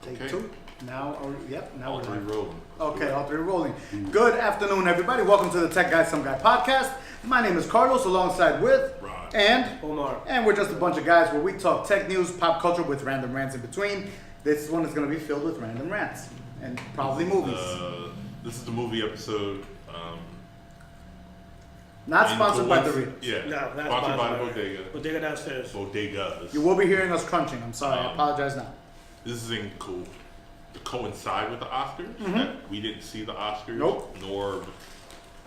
Take Okay. two. Now, now All we're three live. rolling. Okay, all three rolling. Good afternoon, everybody. Welcome to the Tech Guy Some Guy podcast. My name is Carlos, alongside with Rod. and Omar. and we're just a bunch of guys where we talk tech news, pop culture with random rants in between. This one is going to be filled with random rants and probably movies. This is the movie episode. Not sponsored by influence- Doritos. Yeah. No, not sponsored by sponsored. Bodega. Bodega downstairs. Bodegas. You will be hearing us crunching. I'm sorry. I apologize now. This is in to coincide with the Oscars. That we didn't see the Oscars. Nope. Nor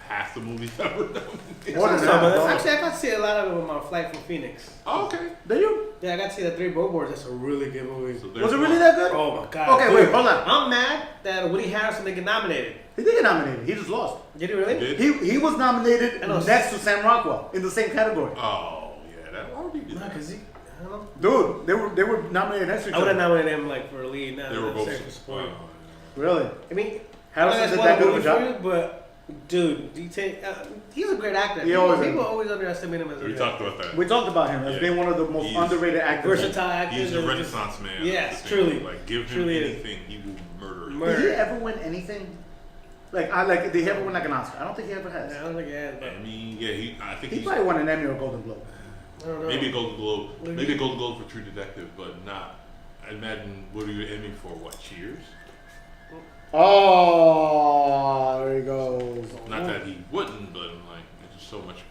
half the movies that were done. More than So, that. actually, I got to see a lot of it on my flight from Phoenix. Oh, okay. Did you? Yeah, I got to see the Three Billboards. That's a really good movie. So Was it really that good? Oh my god. Okay, Dude, wait, hold on. I'm mad that Woody Harrelson didn't get nominated. He did get nominated. He just lost. Did he really? Did? He was nominated I know. next to Sam Rockwell in the same category. Oh, yeah. That already did No, that. because I don't know. Dude, they were nominated next to each I would have other. nominated him like for a lead. Not They were both. for support. Really? I mean, Harrelson I know did that's that one good of a movie job? for you, but dude, he's a great actor. He always is. People always underestimate him as a We good talked actor. about that. We talked about him as Yeah. being one of the most He's underrated actors. Versatile actor. He's a and renaissance man. Yes, That's the truly. thing. Like, give him Truly is. anything, he will murder it. Murder. Did he ever win anything? Did he ever win like an Oscar? I don't think he ever has. I don't think he has, but I mean, yeah, I think He he's probably won an Emmy or a Golden Globe. I don't know. maybe a Golden Globe, Maybe. maybe a Golden Globe for True Detective, but not. I imagine what are you aiming for? What, Cheers? Oh, there he goes. Not that he wouldn't, but I'm like, there's just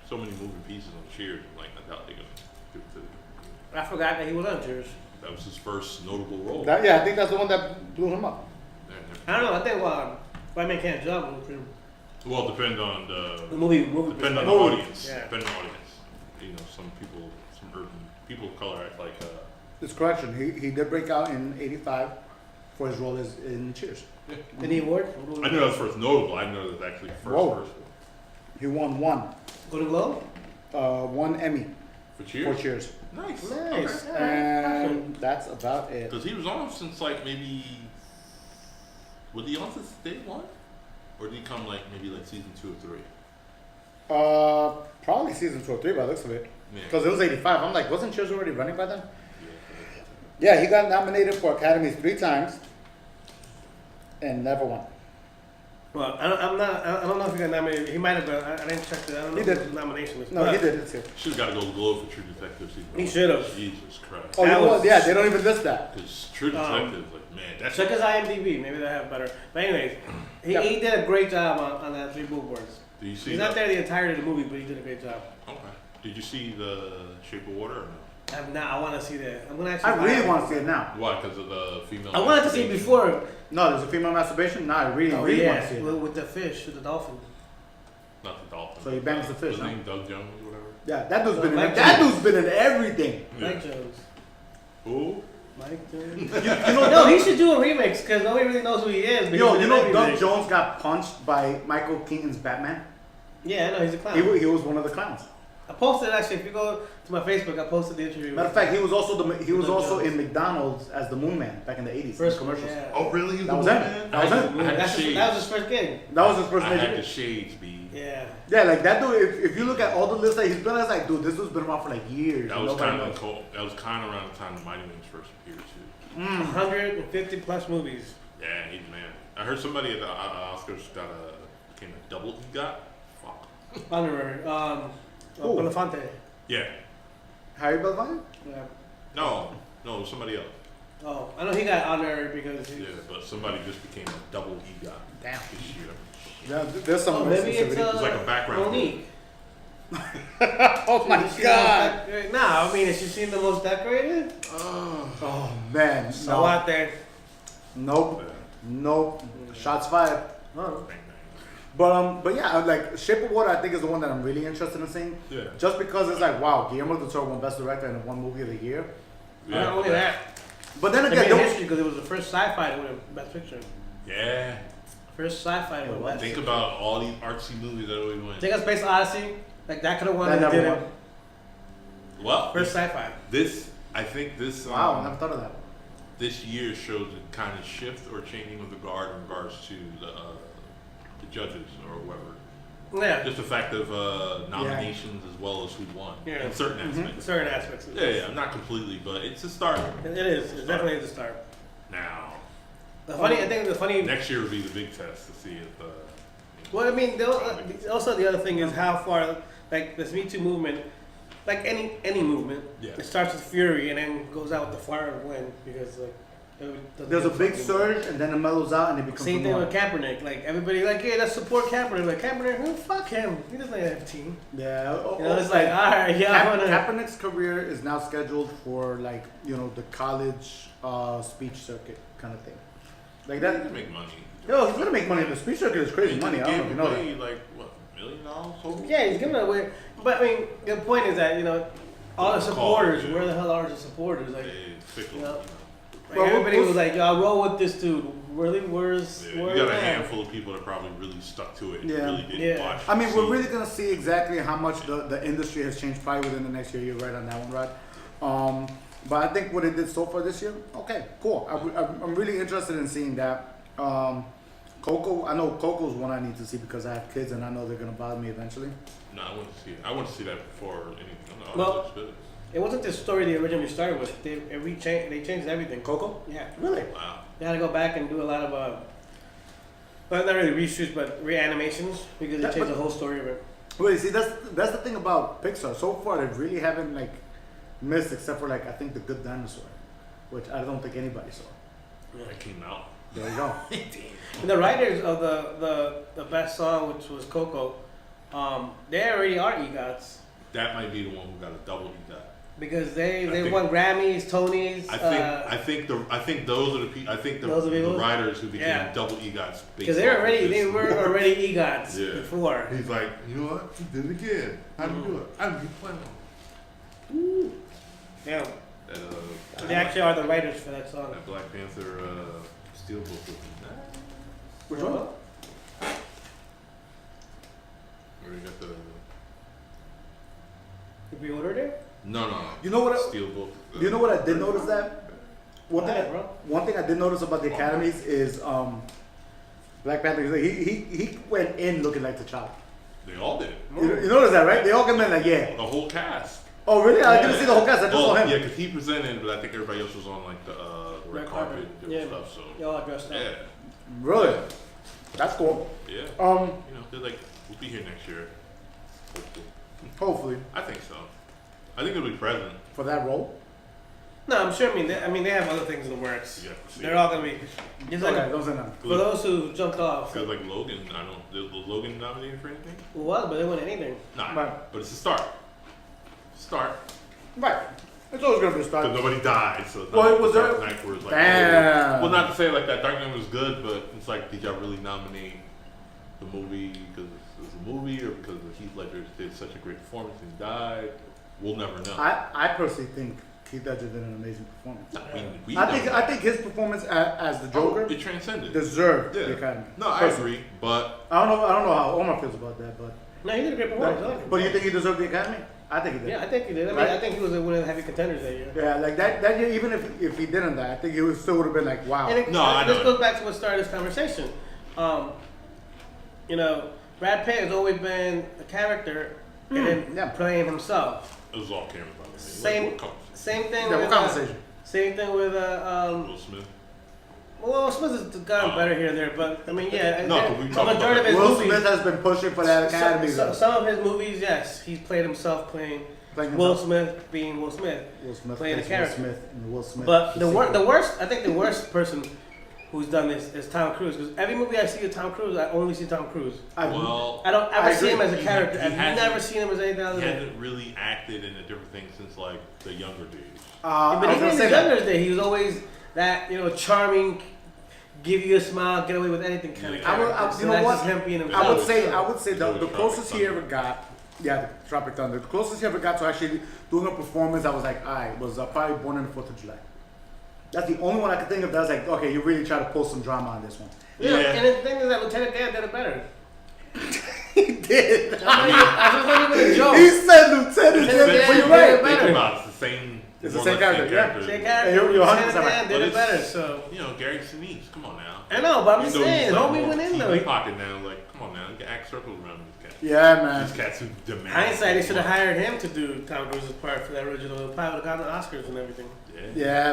so many moving pieces on Cheers. I'm like, I doubt they're gonna give it to him. I forgot that he was on Cheers. That was his first notable role. Yeah, I think that's the one that blew him up. I don't know. I think White Man Can't Jump was pretty. Well, depend on The the movie depend on the Movie. audience. Yeah. Depend on the audience. You know, some urban people of color act like. It's correction. He did break out in '85 for his role in Cheers. Any award? I knew that was first notable. I know that was actually Whoa. first He won one Golden Globe? one Emmy for for Cheers. Cheers. Nice. Nice. Okay. And that's about it. Because he was on since like maybe. Was he on since day one? Or did he come like maybe like season 2 or 3? Probably season 2 or 3 by the looks of it. Yeah. Because it was '85. I'm like, wasn't Cheers already running by then? Yeah. Yeah, he got nominated for Academies 3 times and never won. Well, I don't know if he got nominated. He might have, but I didn't check the. I don't know He if did. his nomination was. No, but he did. It's here. Should have got a Golden Globe for True Detective season He 1. should've. Jesus Christ. Oh, you That know what? was- Yeah, they don't even list that. Because True Detective, like, man, that's. Check his IMDb. Maybe they have better. But anyways, he, Yeah. he did a great job on that Three Billboards. Do you see He's that? not there the entirety of the movie, but he did a great job. Okay. Did you see the Shape of Water or no? I want to see that. I'm gonna actually. I buy really it. want to see it now. Why? Because of the female. I wanted to see it masturbation? before. No, there's a female masturbation? No, I really, Oh really want yeah, to see it. with the fish, with the dolphin. Not the dolphin. So he bangs the fish, His huh? name Doug Jones or whatever. Yeah, that dude's been in Mike that Jones. dude's been in everything. Yeah. Mike Jones. Who? Mike Jones. You know, No, he should do a remix because nobody really knows who he is. But Yo, he's you in know everything. Doug Jones got punched by Michael Keaton's Batman? Yeah, I know he's a clown. He was one of the clowns. I posted actually. If you go to my Facebook, I posted the interview. Matter of fact, he was Doug also Jones. in McDonald's as the Moon Man back in the 80s. first in commercials. Yeah. Oh, really? That was him. That was him. I had the That's shades. that was his first gig. That was his first I had major. the shades, B. Yeah. Yeah, like that dude. If you look at all the lists that he's been on, it's like, dude, this dude's been around for like years. That and was nobody kind of knows. cool. That was kind of around the time the Mighty Wings first appeared too. 150 plus movies. Yeah, he's man. I heard somebody at the Oscars became a double EGOT. Fuck. Honorary. Who? Belafonte. Yeah. Harry Belafonte? Yeah. No, it was somebody else. Oh, I know he got honorary because he. Yeah, but somebody just became a double EGOT Damn. this year. Yeah, there's some Oh, maybe it's sensitivity. It's like a background Monique. Oh my Is she the most god. decorated? Nah, I mean, is she seen the most decorated? Oh man. So No. out there. Nope. Nope. Shots fired. Oh. Bang, But yeah, like Shape of Water, I think is the one that I'm really interested in seeing. bang. Yeah. Just because it's like, wow, Guillermo del Toro won Best Director in one movie of the year. Yeah. Not only that, But then they again, made there was- history because it was the first sci-fi to win Best Picture. Yeah. First sci-fi to win Best Think Picture. about all these artsy movies that always win. Take us Space Odyssey. Like that could have won. That and never didn't. won. Well, First sci-fi. I think this. wow, I never thought of that. This year shows a kind of shift or changing of the guard in regards to the judges or whoever. Yeah. Just the fact of nominations as well as who won Yeah. in certain Mm-hmm. aspects. Certain aspects. Of Yeah, this. not completely, but it's a start. It is. It's definitely the start. Now, I think the funny. Next year will be the big test to see if. Well, I mean, also the other thing is how far, like this Me Too movement, like any movement, Yeah. it starts with fury and then goes out with the fire of wind because like. There's a big surge and then it mellows out and it becomes Same thing normal. with Kaepernick. Like everybody, like, yeah, let's support Kaepernick. Like Kaepernick, who fuck him? He doesn't have a team. Yeah. You know, it's like, all right, yeah, I wanna. Kaepernick's career is now scheduled for like the college speech circuit kind of thing. Like That that. to make money. Yo, he's gonna make money. The speech circuit is crazy money. I don't know if you know that. Like what, $1 million? Hopefully? Yeah, he's giving it away. But I mean, the point is that all the supporters. yeah. Where the hell are the supporters? Like, It's fickle. you know. Like Well, everybody we'll- was like, "Yo, I roll with this dude." Really, where's Yeah, where you got a at? handful of people that probably really stuck to it and Yeah. really didn't Yeah. watch. I mean, we're see. really gonna see exactly how much the industry has changed probably within the next year. You're right on that one, Rod. But I think what it did so far this year, okay, cool. I'm really interested in seeing that. Coco, I know Coco's one I need to see because I have kids and I know they're gonna bother me eventually. No, I want to see it. I want to see that before anything. No, Well, it looks good. It wasn't the story they originally started with. They changed everything. Coco? Yeah, Really? Wow. they had to go back and do a lot of well, not really reshoots, but reanimations because they Yeah, changed but- the whole story of it. Wait, see, that's the thing about Pixar. So far, they really haven't like missed except for like I think The Good Dinosaur, which I don't think anybody saw. That came out. There you go. And the writers of the best song, which was Coco, they already are EGOTs That might be the one who got a double EGOT. because they think- won Grammys, Tonys. I think those are the people. I think Those are the people? writers who became Yeah. double EGOTs. because they were already EGOTs Yeah. before. He's like, you know what? He did it again. How do you do it? I don't keep playing. Yeah, That, they actually are the writers for that song. that Black Panther Steelbook was nice. Which one? Where you got the You pre-ordered it? no. You know what? Steelbook. You know what I did notice that one Why, thing. bro? One thing I did notice about the academies is Black Panther. He went in looking like T'Challa. They all did. You notice that, right? They all come in like, yeah. The whole cast. Oh, really? I didn't see the whole cast. I just saw him. Yeah, because he presented, but I think everybody else was on like the red Red carpet carpet. and different Yeah. stuff. So They all dressed up. yeah, Really? That's cool. yeah. Um, You know, they're like, we'll be here next year. Hopefully. hopefully I think so. I think it'll be present. for that role. No, I'm sure. I mean, they have other things in the works. You have to see They're it. all gonna be. Just like Okay, those are none. for those who jumped off. Because like Logan, was Logan nominated for anything? Well, but they won anything. Nah, Right. but it's a start. Start. Right. It's always gonna be a start. Because nobody died, so it's Well, not it like was the there- Dark Knight where it's like, Damn. oh, well, not to say like that Dark Knight was good, but it's like, did y'all really nominate the movie because it was a movie or because Heath Ledger did such a great performance and he died? We'll never know. I personally think Heath Ledger did an amazing performance. We I think his performance as the Joker it transcended. deserved Yeah. the Academy. No, I Personally. agree, but I don't know how Omar feels about that, but No, he did a great performance. I like him. but you think he deserved the Academy? I think he did. Yeah, I think he did. I mean, Right? I think he was one of the heavy contenders that year. Yeah, like that year, even if he didn't die, I think he still would have been like, wow. And it, No, I this know. goes back to what started this conversation. Brad Pitt has always been a character and then yeah. playing himself. it was all camera by the way. Same- Like, what Same thing Yeah, with what conversation? same thing with Will Smith. well, Smith has gotten better here and there, but I mean, yeah, No, and but we the talked about majority of his Will movies. Smith has been pushing for that Academy. though. Some of his movies, yes, he's played himself playing Playing Will himself. Smith being Will Smith. Will Smith playing a plays Will character. Smith and Will Smith. But the sequel. worst, I think the worst person who's done this is Tom Cruise. Because every movie I see of Tom Cruise, I only see Tom Cruise. Well, I don't ever I see him agree. as a character. He I've hasn't- never seen him as anything other he than. hasn't really acted in a different thing since like the younger days. But I was even gonna in say his that. younger day, he was always that charming, give you a smile, get away with anything kind of Yeah. character. I would- So you know that's what? just him being I himself. would say the Tropic closest he Thunder. ever got, yeah, the Tropic Thunder. The closest he ever got to actually doing a performance, I was like, alright, was probably Born on the 4th of July. That's the only one I could think of that was like, okay, you really try to pull some drama on this one. Yeah, Yeah. and the thing is that Lieutenant Dan did it better. He did. That's not even a joke. He said Lieutenant Lieutenant Dan, Dan but you're did right. it better. Think about it, it's the same. It's the more same or less character, yeah. Same Hey, character. you're Lieutenant 100% right. Dan did But it it's- better. So You know, Gary Sinise, come on now. I know, but I'm just Even though he's, saying, like, homie more went in TV though. pocket now, like, come on now, you can act circles around these cats. Yeah, man. These cats who demand. Hindsight, they should have hired him to do Tom Cruise's part for that original. Probably would have gotten the Oscars and everything. Yeah.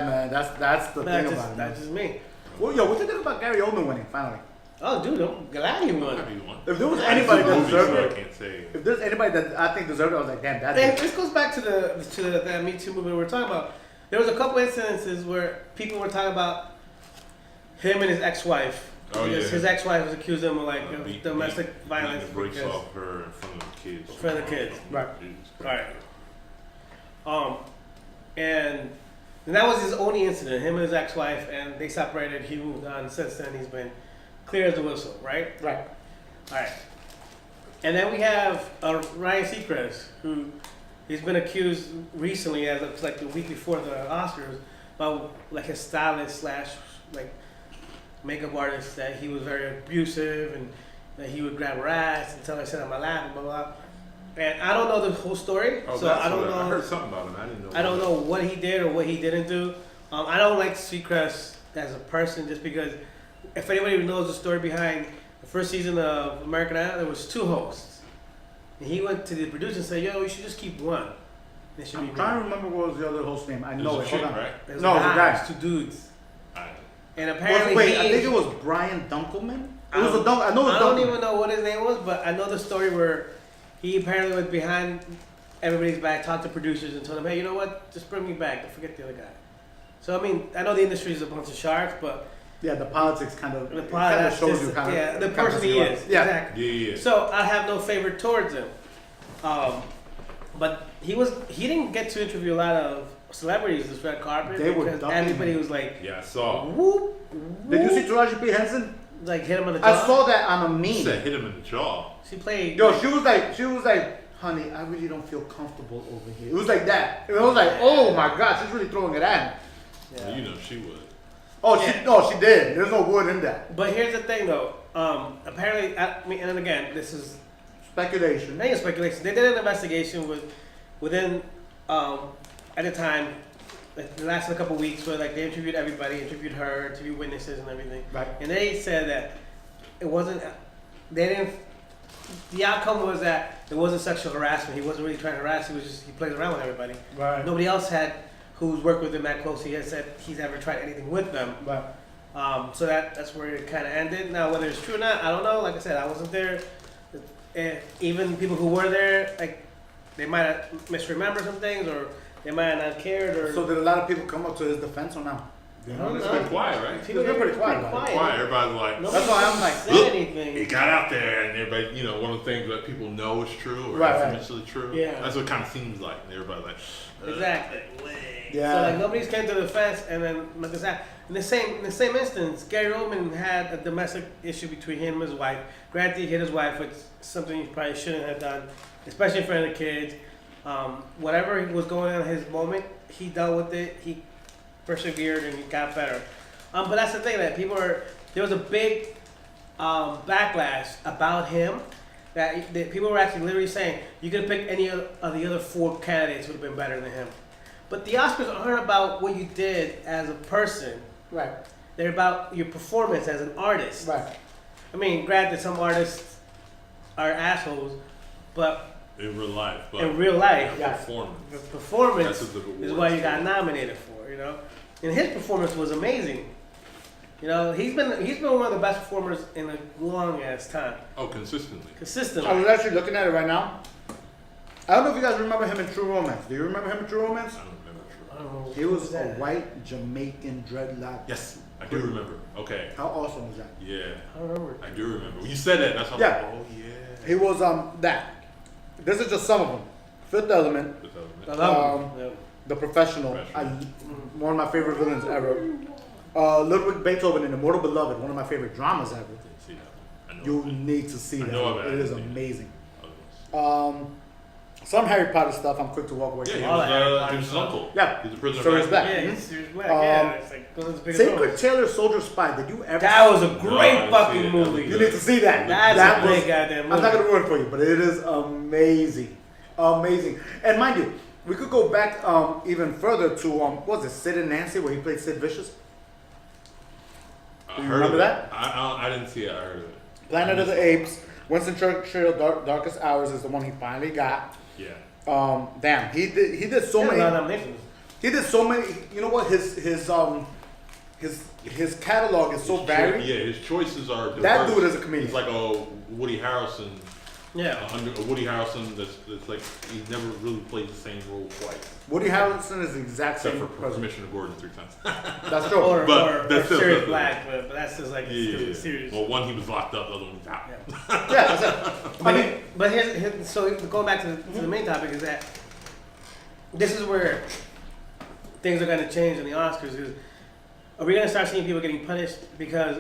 Yeah, man. That's the That's thing just, about it. that's Man. just me. Well, yo, what do you think about Gary Oldman winning finally? Oh, dude, I'm glad he won. Happy one. If there was I anybody didn't that see the movie, deserved so I it, can't say. if there's anybody that I think deserved it, I was like, damn, that's And it. this goes back to the Me Too movement we were talking about. There was a couple incidences where people were talking about him and his ex-wife. Oh, Because yeah. his ex-wife was accused him of like Beat- domestic beat- violence. beating the brakes because- off her in front of the kids. In front of the kids. Right. Jesus Right. Christ. And that was his only incident. Him and his ex-wife, and they separated. He moved on. Since then, he's been clear as a whistle. Right. Right. All right. And then we have Ryan Seacrest, who he's been accused recently, as of like the week before the Oscars, about like his stylist slash like makeup artist, that he was very abusive and that he would grab her ass and tell her to sit on my lap and blah blah. And I don't know the whole story, Oh, so that's I don't what know. I heard something about him. I didn't know. I don't know what he did or what he didn't do. I don't like Seacrest as a person, just because if anybody knows the story behind the first season of American Idol, there was 2 hosts. And he went to the producer and said, "Yo, you should just keep one. It should I'm be trying to me." remember what was the other host name. I It know was it. a chick, Hold on. right? There was No, it was a guy. it was 2 dudes. I, And apparently Wait, he, I think it was Brian Dunkelman. It was a Dunk. I know it was I don't Dunkelman. even know what his name was, but I know the story where he apparently went behind everybody's back, talked to producers, and told them, "Hey, you know what? Just bring me back. Don't forget the other guy." So I mean, I know the industry is a bunch of sharks, but Yeah, the politics kind of the kind of podcast, shows you kind of yeah, the kind of person he see is, Yeah. exactly. yeah. So I have no favor towards him. But he didn't get to interview a lot of celebrities this red carpet, They were because ducking everybody him. was like, Yeah, I saw. whoop, Did you whoop, see Taraji P Henson? like hit him on the jaw. I saw that on a He meme. said hit him in the jaw. She played. Yo, she was like, honey, I really don't feel comfortable over here. It was like that. And I was like, oh my god, she's really throwing it at him. Yeah. Well, you know she would. Oh, Yeah. she did. There's no wood in that. But here's the thing, though. Apparently, I mean, and then again, this is Speculation. not even speculation. They did an investigation within at the time. It lasted a couple weeks, where like they interviewed everybody, interviewed her, interviewed witnesses, and everything. Right. And they said that it wasn't. They didn't. The outcome was that it wasn't sexual harassment. He wasn't really trying to harass. He plays around with everybody. Right. Nobody else had who's worked with him that closely has said he's ever tried anything with them. But So that's where it kind of ended. Now, whether it's true or not, I don't know. Like I said, I wasn't there. And even people who were there, like, they might have misremembered some things, or they might have not cared, or so did a lot of people come up to his defense or not? You I don't It's know. been quiet, right? people They're were pretty quiet about it. Quiet. Everybody's like, Nobody That's why I'm like, said look, anything. it got out there, and everybody, you know, one of the things that people know is true or Right, right. infamously true. Yeah. That's what it kind of seems like. And everybody's like, Exactly. Yeah. So like nobody's came to the defense, and then like this happened. In the same instance, Gary Oldman had a domestic issue between him and his wife. Granted, he hit his wife, which is something he probably shouldn't have done, especially in front of the kids. Whatever was going on in his moment, he dealt with it. He persevered and he got better. But that's the thing, that there was a big backlash about him. That people were actually literally saying, you could have picked any of the other 4 candidates would have been better than him. But the Oscars aren't about what you did as a person. Right. They're about your performance as an artist. Right. I mean, granted, some artists are assholes, but in real life. But in real life, Yeah. performance. the performance That's what the is awards what you got for. nominated for. You know, and his performance was amazing. You know, he's been one of the best performers in a long ass time, Oh, consistently. consistently. I was actually looking at it right now. I don't know if you guys remember him in True Romance. Do you remember him in True Romance? I don't remember. I don't know. He was a that? white Jamaican dreadlock. Yes, I do remember. Okay. How awesome was that? Yeah, I don't remember. I do remember. When you said that, that's how Yeah. I'm like, oh yeah. He was that. This is just some of them. Fifth Element, I love Um, him. The Professional, one of my favorite villains ever. Ludwig Beethoven in Immortal Beloved, one of my favorite dramas ever. Didn't see that one. I know. You of it. need to see I that. know of it. It is Yeah. amazing. Oh, Some Harry Potter stuff I'm quick to walk away yeah, from. he All was, that Harry he Potter was his stuff. uncle. Yeah. He's a prisoner So of is Azkaban. that. Yeah, he's black. Yeah, it's like those are the biggest Secret roles. Taylor Soldier Spy. Did you ever? That was a No, I great didn't see fucking it. movie. You need to see that. That's that a great goddamn movie. I'm not gonna ruin it for you, but it is amazing, amazing. And mind you, we could go back even further to what was it, Sid and Nancy, where he played Sid Vicious. I Do you heard remember of it. that? I didn't see it. I heard of it. Planet of the Apes. Winston Churchill, Darkest Hours is the one he finally got. Yeah. Damn, he did so Yeah, many. a lot of nominations. He did so many. You know what? his catalog is so His varied. Yeah, his choices are diverse. That dude is a comedian. He's like a Woody Harrelson. Yeah. A Woody Harrelson that's like he's never really played the same role twice, Woody Harrelson is the exact except same for person. Commissioner Gordon 3 times. That's true. Or, But or that's still- Sirius Black, but that's just like Yeah. serious. Well, one he was locked up, the other one was out. Yeah. Yeah, that's it. I mean, But here's so going back to the main topic is that this is where things are going to change in the Oscars. Is are we going to start seeing people getting punished because,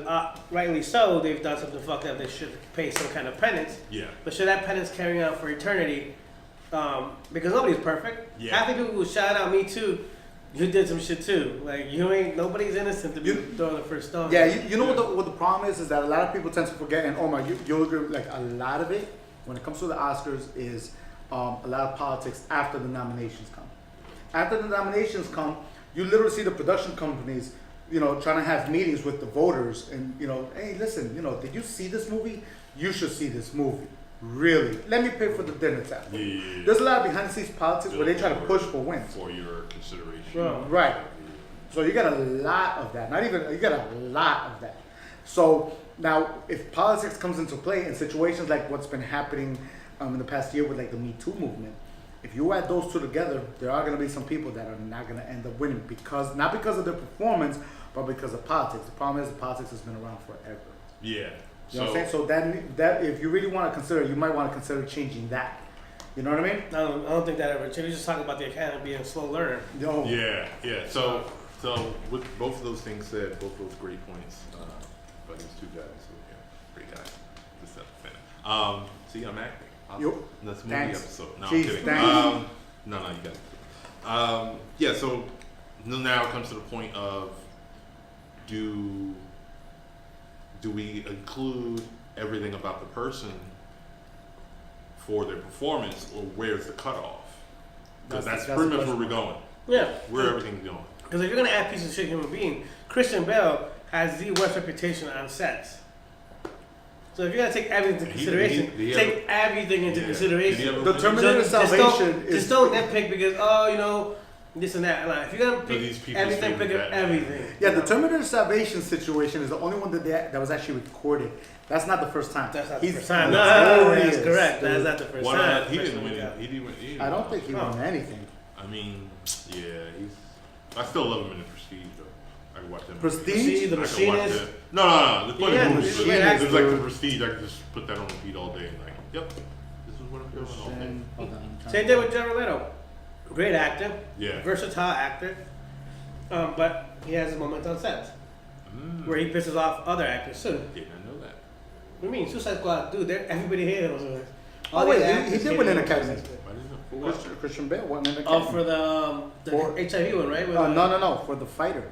rightly so, they've done something fucked up? They should pay some kind of penance. Yeah. But should that penance carry on for eternity? Because nobody's perfect. Yeah. Half the people who shout out "Me Too," you did some shit too. Like nobody's innocent to be throwing the first stone. yeah, you know what the problem is that a lot of people tend to forget, and Omar, you'll agree, like a lot of it, when it comes to the Oscars, is a lot of politics after the nominations come. After the nominations come, you literally see the production companies, trying to have meetings with the voters and, hey, listen, did you see this movie? You should see this movie. Really. Let me pay for the dinner tab. Yeah. There's a lot of behind the scenes politics where they try to push for wins. For your consideration. Bro. Right. So you got a lot of that. You got a lot of that. So now if politics comes into play in situations like what's been happening in the past year with like the Me Too movement, if you add those two together, there are going to be some people that are not going to end up winning not because of their performance, but because of politics. The problem is the politics has been around forever. Yeah. You know what I'm saying? So that if you really want to consider, you might want to consider changing that. You know what I mean? I don't think that ever changed. We're just talking about the Academy being a slow learner. No. Yeah, yeah. So with both of those things said, both those great points by these two guys. So yeah, great guys. Just have to finish. See, I'm acting. Yo, That's a movie thanks. episode. No, Jeez, I'm kidding. thanks. No, you got it. Yeah. So now it comes to the point of do we include everything about the person for their performance, or where's the cutoff? Because that's the pretty much where question. we're going. Yeah. Where everything's going. Because if you're gonna add piece of shit human being, Christian Bale has the worst reputation on sets. So if you're gonna take everything into consideration, he take everything into Yeah. consideration. Did he ever The win? Terminator Just Salvation is. just don't nitpick because this and that. Like, if you're gonna these pick people's everything, pick favorite up Batman. everything. Yeah, the Terminator Salvation situation is the only one that was actually recorded. That's not the first time. That's not He's the first time. notorious, That's correct. dude. That's not the first Why time. not? He didn't win. Yeah. He didn't win. I don't think he Oh. won anything. I mean, yeah, I still love him in the Prestige though. I can watch that. Prestige? See, the I can watch machinist. that. No. There's plenty Yeah, of movies. the But Machinist, there's like the dude. Prestige. I can just put that on repeat all day and like, yep, this is what I'm doing all day. Hold on, I'm trying Same to- thing with Jared Leto. Great actor, Yeah. versatile actor, but he has his moments on set where he pisses off other actors too. Did not know that. What do you mean? Suicide Squad, dude, everybody hated him. Oh, wait, these he actors did hated win an him. Academy. I didn't know. For what? Christian Bale won an Oh, Academy. for the For- HIV one, right? With, No, for The Fighter.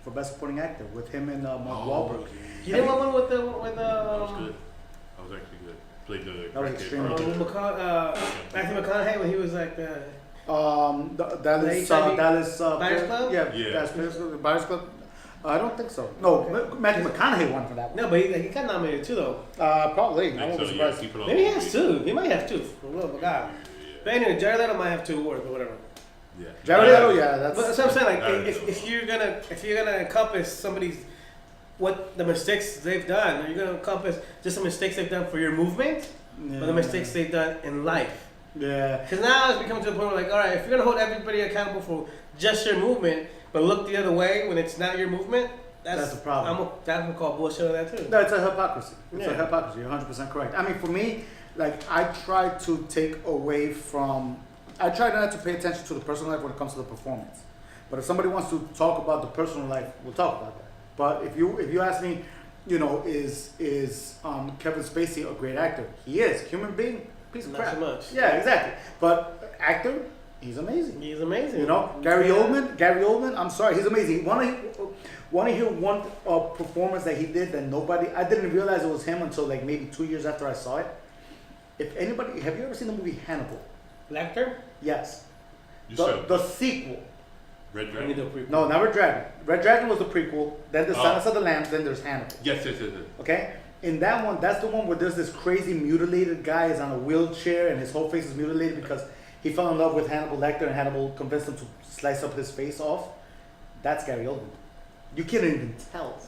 For Best Supporting Actor with him and Mark Wahlberg. He didn't win one with That was good. That was actually good. Played the That was crackhead extremely part. good. Matthew McConaughey when he was like the Dallas, HIV Dallas, Buyers Club? Yeah, Yeah. Dallas Buyers Club. I don't think so. No, Matthew McConaughey won for that one. no, but he got nominated too though. Probably. I Think won't be so, yeah, surprised. keep it on Maybe he the has movie. two. He might have two. For real, but God. But anyway, Jared Leto might have 2 awards, but whatever. Yeah. Jared Leto, yeah, that's. But that's what I'm saying. Like, I don't if you're gonna encompass somebody's what the mistakes they've done, or you're gonna encompass just the mistakes they've done for your movement, or the mistakes they've done in life. Yeah. Because now it's becoming to a point where, like, all right, if you're gonna hold everybody accountable for just your movement, but look the other way when it's not your movement, That's the problem. That's gonna call bullshit on that too. No, it's a hypocrisy. It's a Yeah. hypocrisy. You're 100% correct. I mean, for me, like, I try to take away from. I try not to pay attention to the personal life when it comes to the performance. But if somebody wants to talk about the personal life, we'll talk about that. But if you ask me, is Kevin Spacey a great actor? He is. Human being, piece of Not crap. so much. Yeah, exactly. But actor, he's amazing. He's amazing. Gary Yeah. Oldman, I'm sorry, he's amazing. Want to hear one performance that he did that I didn't realize it was him until like maybe 2 years after I saw it. If anybody, have you ever seen the movie Hannibal? Lecter? Yes. You The said sequel. Red I need Dragon. the prequel. No, not Red Dragon. Red Dragon was the prequel. Then the Oh. Silence of the Lambs. Then there's Hannibal. Yes. Okay. In that one, that's the one where there's this crazy mutilated guy is on a wheelchair and his whole face is mutilated because he fell in love with Hannibal Lecter and Hannibal convinced him to slice up his face off. That's Gary Oldman. You can't even tell.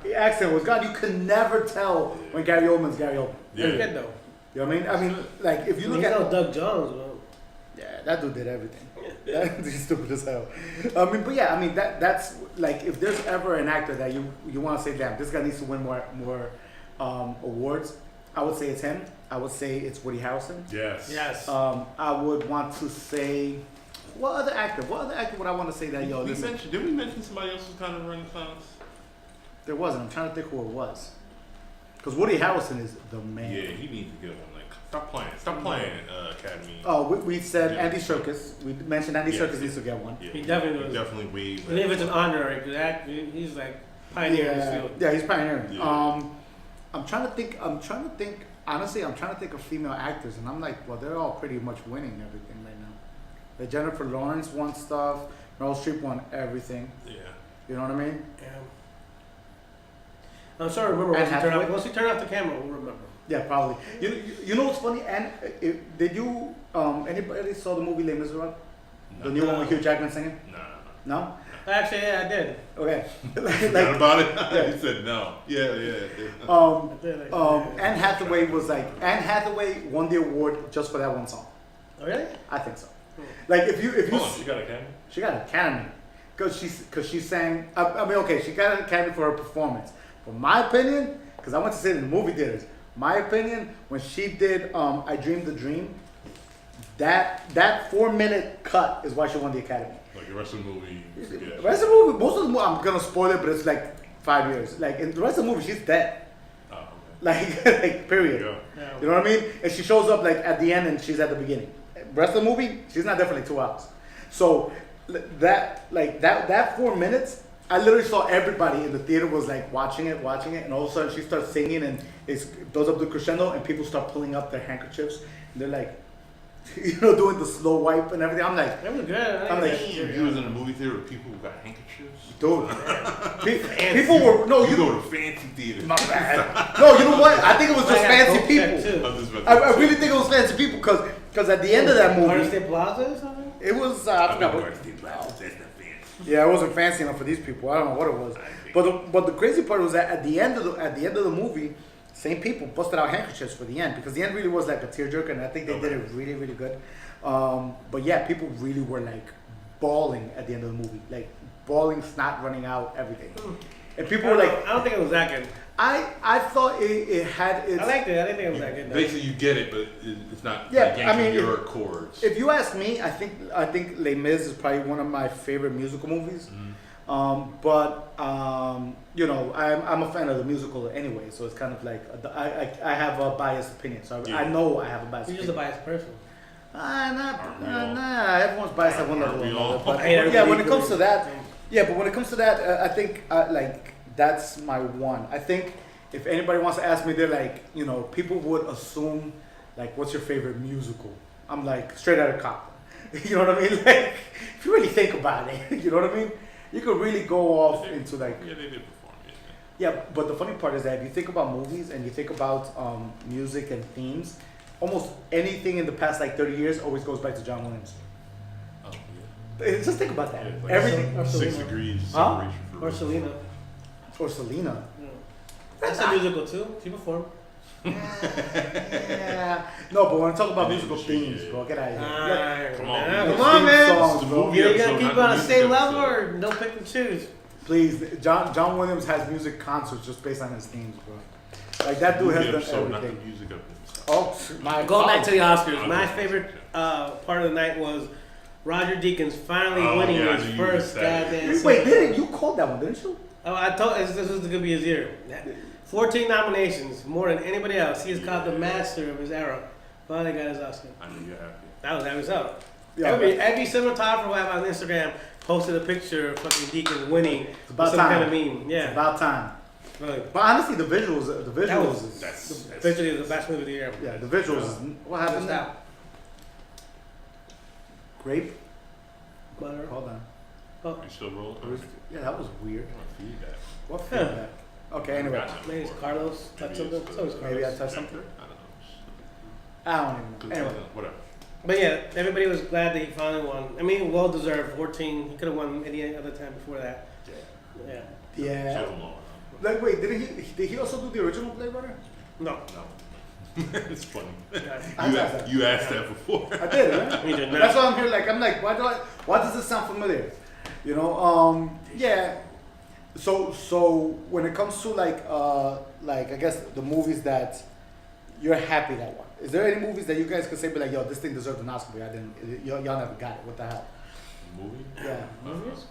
The accent was gone. You can never tell when Gary Oldman's Gary Oldman. That's Yeah. good though. You know what I mean? I mean, like if you look He's at no Doug Jones, bro. yeah, that dude did everything. He's stupid as hell. I mean, but yeah, I mean that's like if there's ever an actor that you want to say, damn, this guy needs to win more awards. I would say it's him. I would say it's Woody Harrelson. Yes. Yes. I would want to say what other actor? What other actor would I want to say that yo? We Listen, mentioned, did we mention somebody else who's kind of renaissance? there wasn't. I'm trying to think who it was. Because Woody Harrelson is the man. Yeah, he needs to get one. Like, stop playing, Academy. Oh, we said Yeah. Andy Serkis. We mentioned Andy Yeah. Serkis needs to get one. Yeah, He definitely he was. definitely waved. Even if it's an honorary, because he's like pioneer in this field. Yeah, he's pioneering. Yeah. I'm trying to think. Honestly, I'm trying to think of female actors, and I'm like, well, they're all pretty much winning everything right now. Like Jennifer Lawrence won stuff. Meryl Streep won everything. Yeah. You know what I mean? Yeah. I'm sorry. Remember Anne Hathaway? once we turn off the camera, we'll remember. Yeah, probably. You know what's funny? And did you anybody saw the movie Les Miserables? The new one with Hugh Jackman singing? No. No. Actually, yeah, I did. Okay. Forgot about it? Yeah. He said no. Yeah. I did. Anne Hathaway Anne Hathaway won the award just for that one song. Oh really? I think so. Like if you Hold on, she got a camera? she got an Academy because she sang. I mean, okay, she got an Academy for her performance. But my opinion, because I went to see it in the movie theaters. My opinion, when she did "I Dreamed the Dream," that 4-minute cut is why she won the Academy. Like the rest of the movie, you forget. The rest of the movie, most of the movie, I'm gonna spoil it, but it's like 5 years. Like in the rest of the movie, she's dead. Oh, okay. Like period. Yeah. Yeah. You know what I mean? And she shows up like at the end and she's at the beginning. Rest of the movie, she's not there for like 2 hours. So that 4 minutes, I literally saw everybody in the theater was like watching it, and all of a sudden she starts singing and it goes up to crescendo and people start pulling up their handkerchiefs and they're like, doing the slow wipe and everything. I'm like, That was good. I'm like, Damn, you was in a movie theater with people who got handkerchiefs? dude, people were You go to fancy theaters. My bad. No, you know what? I think it was just I got fancy Coke people. check, too. I'm just about to I say. really think it was fancy people because at the end of that Garden movie, State Plaza or something? it was I I've forgot been what. going to Steve Black's, that's not fancy. Yeah, it wasn't fancy enough for these people. I don't know what it was. But the crazy part was that at the end of the movie, same people busted out handkerchiefs for the end because the end really was like a tearjerker, and I think they did it really really good. But yeah, people really were like bawling at the end of the movie, like bawling, snot running out, everything. And people were like, I don't think it was that good. I thought it had its. I liked it. I didn't think it was that good. though. Basically, you get it, but it's not Yeah, like yanking I mean, your chords. If you ask me, I think Les Mis is probably one of my favorite musical movies. But I'm a fan of the musical anyway, so it's kind of like I have a biased opinion. So I know I have a biased You're just a opinion. biased person. Nah, we all? nah. Everyone's biased at one level. or we all? another. But I hate yeah, everybody when it comes to equally. that, but when it comes to that, I think like that's my one. I think if anybody wants to ask me, they're like, people would assume like, what's your favorite musical? I'm like, Straight Outta Compton. You know what I mean? Like, if you really think about it, you know what I mean? You could really go off into like. Yeah, they did perform it. Yeah, but the funny part is that if you think about movies and you think about music and themes, almost anything in the past like 30 years always goes back to John Williams. Oh, yeah. Just think about that. Yeah, like Everything. Or 6 Selena. degrees Huh? separation for Or Selena. Or Selena. Yeah. That's a musical too. She performed. Yeah. No, but when I talk about It is musical a machine, themes, yeah. bro, get out of here. Come on, man. man. Come on, man. Songs, It's a bro. movie. You're episode, gonna keep not it on the music same episode. level, or don't pick and choose. Please, John Williams has music concerts just based on his themes, bro. Like that dude has Movie done episode, not the everything. music episode. Oh, my Going back to the Oscars, Okay. my favorite part of the night was Roger Deakins finally Oh, winning yeah, I his knew you would first say that. goddamn. Wait, Super didn't Bowl. you called that one, didn't you? Oh, I told this was gonna be his year. 14 nominations, more than anybody else. He is called the master of his era. Finally got his Oscar. I knew you're happy. That was every so. Yeah, Every cinematographer who I have on Instagram posted a picture of fucking Deakins winning It's about some time. kind of meme. It's Yeah, about time. really. But honestly, the visuals was- is That's Visually, the best movie of the year. yeah, the visuals. Is, what happened Just there? out. Grape. Butter. Hold on. Oh, You still rolling? Yeah, that was weird. Feedback. What feedback? Okay, anyway, maybe it's Carlos touched something. So it's maybe I Carlos. touched something. I don't know. I don't even know. Anyway, Whatever. But yeah, everybody was glad that he finally won. I mean, well deserved. 14. He could have won any other time before that. Yeah. Yeah. Yeah. She doesn't know. Like, wait, did he also do the original Blade Runner? No. No. It's funny. I asked that. You asked that before. I did, right? He did not. That's why I'm here. Like, I'm like, why does this sound familiar? You know, yeah. So when it comes to like I guess the movies that you're happy that won, is there any movies that you guys could say, be like, yo, this thing deserved an Oscar, but y'all never got it. What the hell? Movie? Yeah.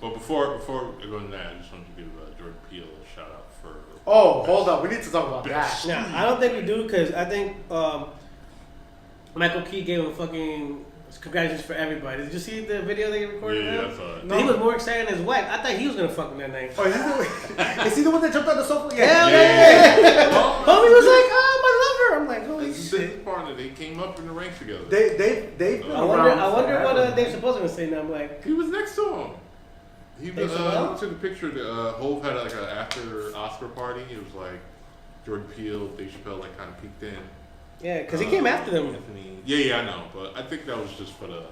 But before I go into that, I just wanted to give Jordan Peele a shout out for. Oh, hold up. We need to talk about that. Now, I don't think we do because I think Michael Key gave him fucking congratulations for everybody. Did you see the video they recorded? Yeah, of I him? saw it. No. He was more excited than his wife. I thought he was gonna fuck him that night. Oh, is he the one that jumped on the sofa? Hell Yeah. Homie was like, "Oh, my lover." I'm like, "Holy This shit." is part of it. They came up in the ranks together. They've been I wonder around what forever. Dave Chappelle's gonna say now. I'm like, He was next to him. He Dave was. Chappelle? Took a picture. Hove had like a after Oscar party. It was like Jordan Peele, Dave Chappelle, like kind of peeked in. yeah, because he came after them. Anthony. Yeah, I know, but I think that was just for the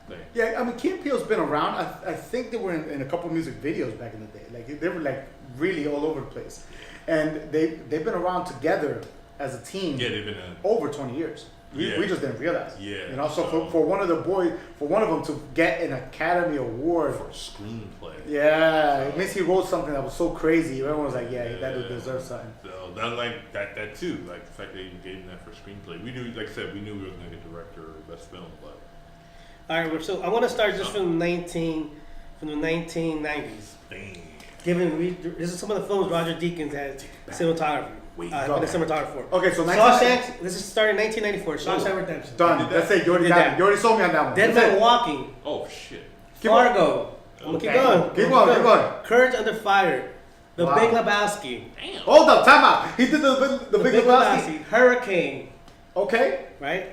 thing. Yeah, I mean, Key and Peele's been around. I think they were in a couple music videos back in the day. Like they were like really all over the place, and they've been around together as a team Yeah, they've been. over 20 years. We Yeah. just didn't realize. Yeah, You know, so so- for one of them to get an Academy Award. For a screenplay. Yeah, it means he wrote something that was so crazy. Everyone was like, yeah, that dude deserves something. So that like that too, like the fact that you gave him that for screenplay. We knew, like I said, we knew we were gonna get director or best film, but All right, so I want to start just from the 1990s. dang. This is some of the films Roger Deakins had cinematography. Wait, been a cinematographer for. Okay, so Shawshank. This is started in 1994. Shawshank Redemption. Done. That's it. You already Did got that. it. You already sold me on that one. Dead That's Man it. Walking. Oh shit. Keep on. Fargo. I'm gonna keep Okay. going. Keep going. Courage Under Fire. The Wow. Big Lebowski. Damn. Hold up, time out. He did the Big Lebowski. Hurricane. Okay. Right.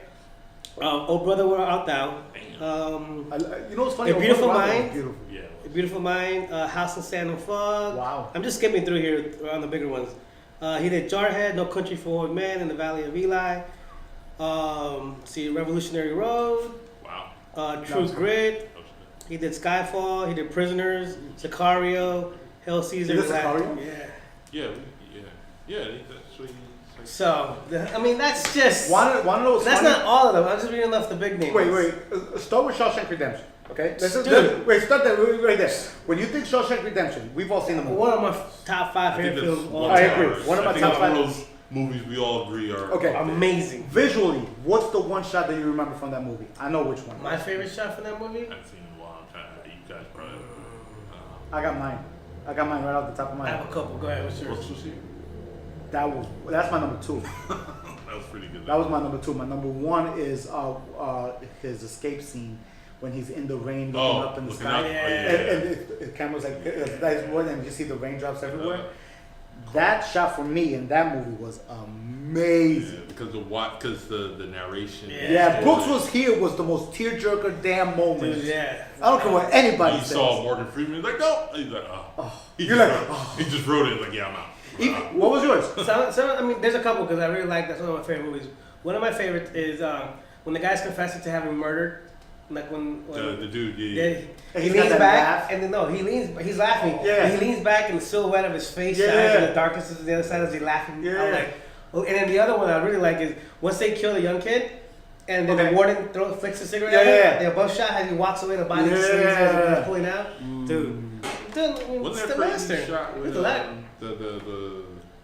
Oh Brother, Where Art Thou? You know what's funny? A Beautiful Wow, Mind. Beautiful. Yeah. A Beautiful Mind. House of Sand and Fog. Wow. I'm just skipping through here around the bigger ones. He did Jarhead, No Country for Old Men, in the Valley of Eli. Revolutionary Road. Wow. True Nice. Grit. Oh, shit. He did Skyfall. He did Prisoners. Sicario. Hell Caesar. He did Sicario? Yeah. Yeah. That's what he. So, that's just. Wanna know what's That's funny? not all of them. I'm just reading off the big names. Wait. Start with Shawshank Redemption. Okay. Dude. Wait. Start there. Right there. When you think Shawshank Redemption, we've all seen the movie. One of my top 5 I think favorite that's films of all one I of time. agree. ours. One of my I think top it's one five. of those movies we all agree are Okay. Amazing. Visually, what's the one shot that you remember from that movie? I know which one. My favorite shot from that movie? I haven't seen it in a while. I'm trying to. You guys probably. I got mine. right off the top of my I have head. a couple. Go ahead. What's yours? What's here? That's my number 2. That was pretty good. That was my number 2. My number 1 is his escape scene when he's in the rain looking up in the looking sky. up. Oh, And the camera's like that's more than you see the raindrops everywhere. That shot for me in that movie was amazing. Yeah, because the narration. Yeah, Brooks was here was the most tearjerker damn moment. Dude, yeah. I don't care what anybody He says. saw Morgan Freeman. He's like, no. He's like, oh. You're like, He just wrote it like, yeah, I'm out. What was yours? There's a couple because I really like that's one of my favorite movies. One of my favorites is when the guy's confessing to having murdered. Like when The dude, yeah, yeah. And he he's got leans that back laugh. and then he's laughing. Yeah. And he leans back and the silhouette of his face Yeah. shines in the darkness of the other side as he laughing. Yeah. I'm like, oh, and then the other one I really like is once they kill the young kid and then Okay. the warden flicks a cigarette Yeah, at him. yeah. The above shot as he walks away, the body Yeah. slings as he's pulling out. Dude, Wasn't it's that the crazy master. shot with It's the la-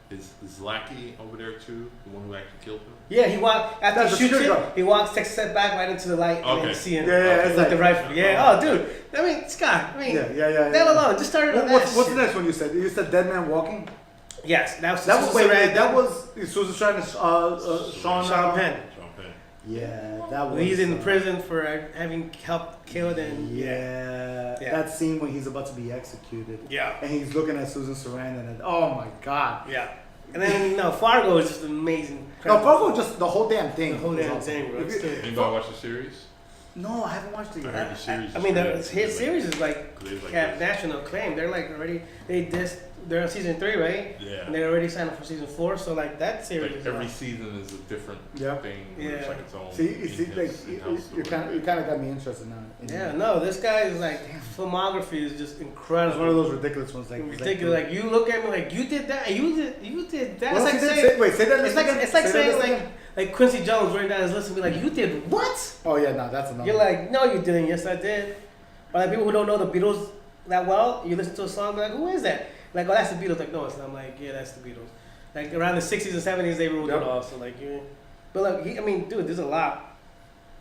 his lackey over there too? The one who actually killed him? Yeah, he walked after That's he a shoots security it. guard. He walks, takes a step back right into the light, and then Okay. you see him. Yeah, it's with like the rifle. Yeah. Oh, dude. I mean, Scott. I mean, Yeah. that alone just started on that. What's the shit. next one you said? You said Dead Man Walking? Yes, that was That was Susan wait, Sarandon. that was Susan Sarandon, Sean Sean Penn. Sean Penn. Yeah, that was. When he's in prison for having helped kill and Yeah, Yeah. that scene when he's about to be executed. Yeah. And he's looking at Susan Sarandon and oh my god. Yeah. And then Fargo is just amazing. No, Fargo just the whole damn thing. The whole was damn awesome. thing, bro. If you- Anybody watch the series? No, I haven't watched it I yet. heard the series. I mean, is his good. series is like They like have this. national acclaim. They're like already they dissed they're on season 3, right? Yeah. And they already signed up for season 4, so like that series Like is every on. season is a different Yeah. thing. Where It's Yeah. like its own. See, you see, like in-house you story. kind of got me interested now. Yeah, no, this guy's like filmography is just It's incredible. one of those ridiculous ones. Like ridiculous. Like you look at me like you did that, you did that. What else It's like he did? saying, Wait, say that. it's list like again. it's like Say that saying list like again. like Quincy Jones writing down his list and be like, you did what? Oh yeah, no, that's another. You're like, no, you didn't. Yes, I did. Or like people who don't know the Beatles that well, you listen to a song, be like, who is that? Like, oh, that's the Beatles. Like, no, it's not. I'm like, yeah, that's the Beatles. Like around the 60s and 70s, they ruled Yep. it all. So like, yeah. But like, I mean, dude, there's a lot.